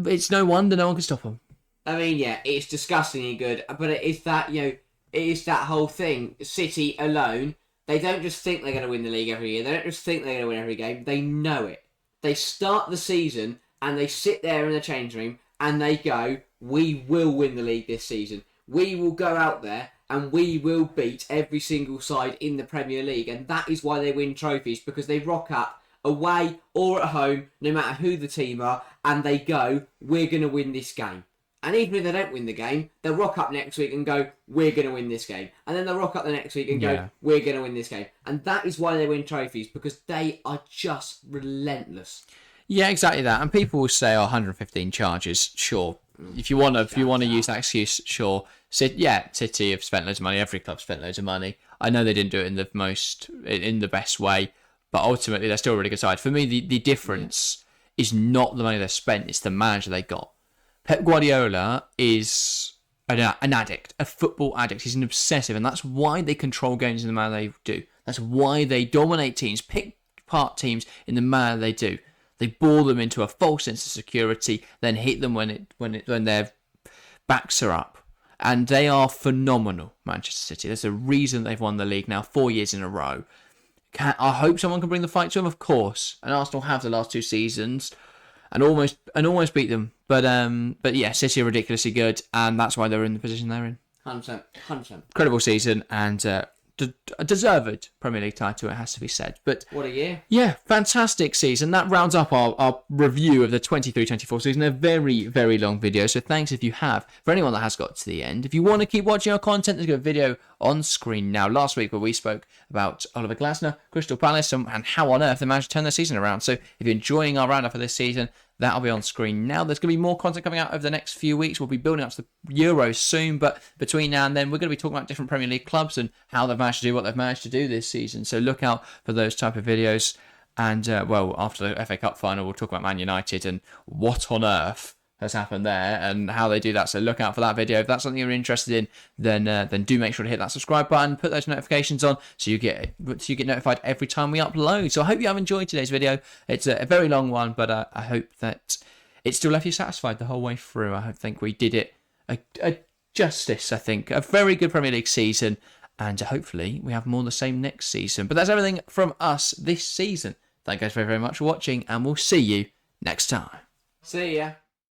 It's no wonder no one can stop them. I mean, yeah, it's disgustingly good, but it is that, it is that whole thing. City alone, they don't just think they're going to win the league every year. They don't just think they're going to win every game. They know it. They start the season and they sit there in the change room and they go, we will win the league this season. We will go out there and we will beat every single side in the Premier League. And that is why they win trophies, because they rock up away or at home, no matter who the team are, and they go, we're going to win this game. And even if they don't win the game, they'll rock up next week and go, we're going to win this game. And then they'll rock up the next week and go, we're going to win this game. And that is why they win trophies, because they are just relentless. Yeah, exactly that. And people will say, 115 charges, sure. If you want to use that excuse, sure. City have spent loads of money. Every club's spent loads of money. I know they didn't do it in the best way, but ultimately they're still a really good side. For me, the difference is not the money they've spent; it's the manager they got. Pep Guardiola is an addict, a football addict. He's an obsessive, and that's why they control games in the manner they do. That's why they dominate teams, pick apart teams in the manner they do. They bore them into a false sense of security, then hit them when their backs are up. And they are phenomenal, Manchester City. There's a reason they've won the league now 4 years in a row. I hope someone can bring the fight to them, of course. And Arsenal have the last 2 seasons and almost beat them. But yeah, City are ridiculously good, and that's why they're in the position they're in. 100%. Incredible season, and a deserved Premier League title, it has to be said. But what a year. Yeah, fantastic season. That rounds up our review of the 23-24 season. A very, very long video, so thanks if you have. For anyone that has got to the end, if you want to keep watching our content, there's a video on screen now. Last week where we spoke about Oliver Glasner, Crystal Palace, and how on earth they managed to turn their season around. So if you're enjoying our roundup of this season, that'll be on screen now. There's going to be more content coming out over the next few weeks. We'll be building up to the Euros soon, but between now and then, we're going to be talking about different Premier League clubs and how they've managed to do what they've managed to do this season. So look out for those type of videos. And, after the FA Cup final, we'll talk about Man United and what on earth has happened there and how they do that. So look out for that video. If that's something you're interested in, then do make sure to hit that subscribe button, put those notifications on so you get notified every time we upload. So I hope you have enjoyed today's video. It's a very long one, but I hope that it still left you satisfied the whole way through. I think we did it a justice. I think a very good Premier League season, and hopefully we have more of the same next season. But that's everything from us this season. Thank you guys very, very much for watching, and we'll see you next time. See ya.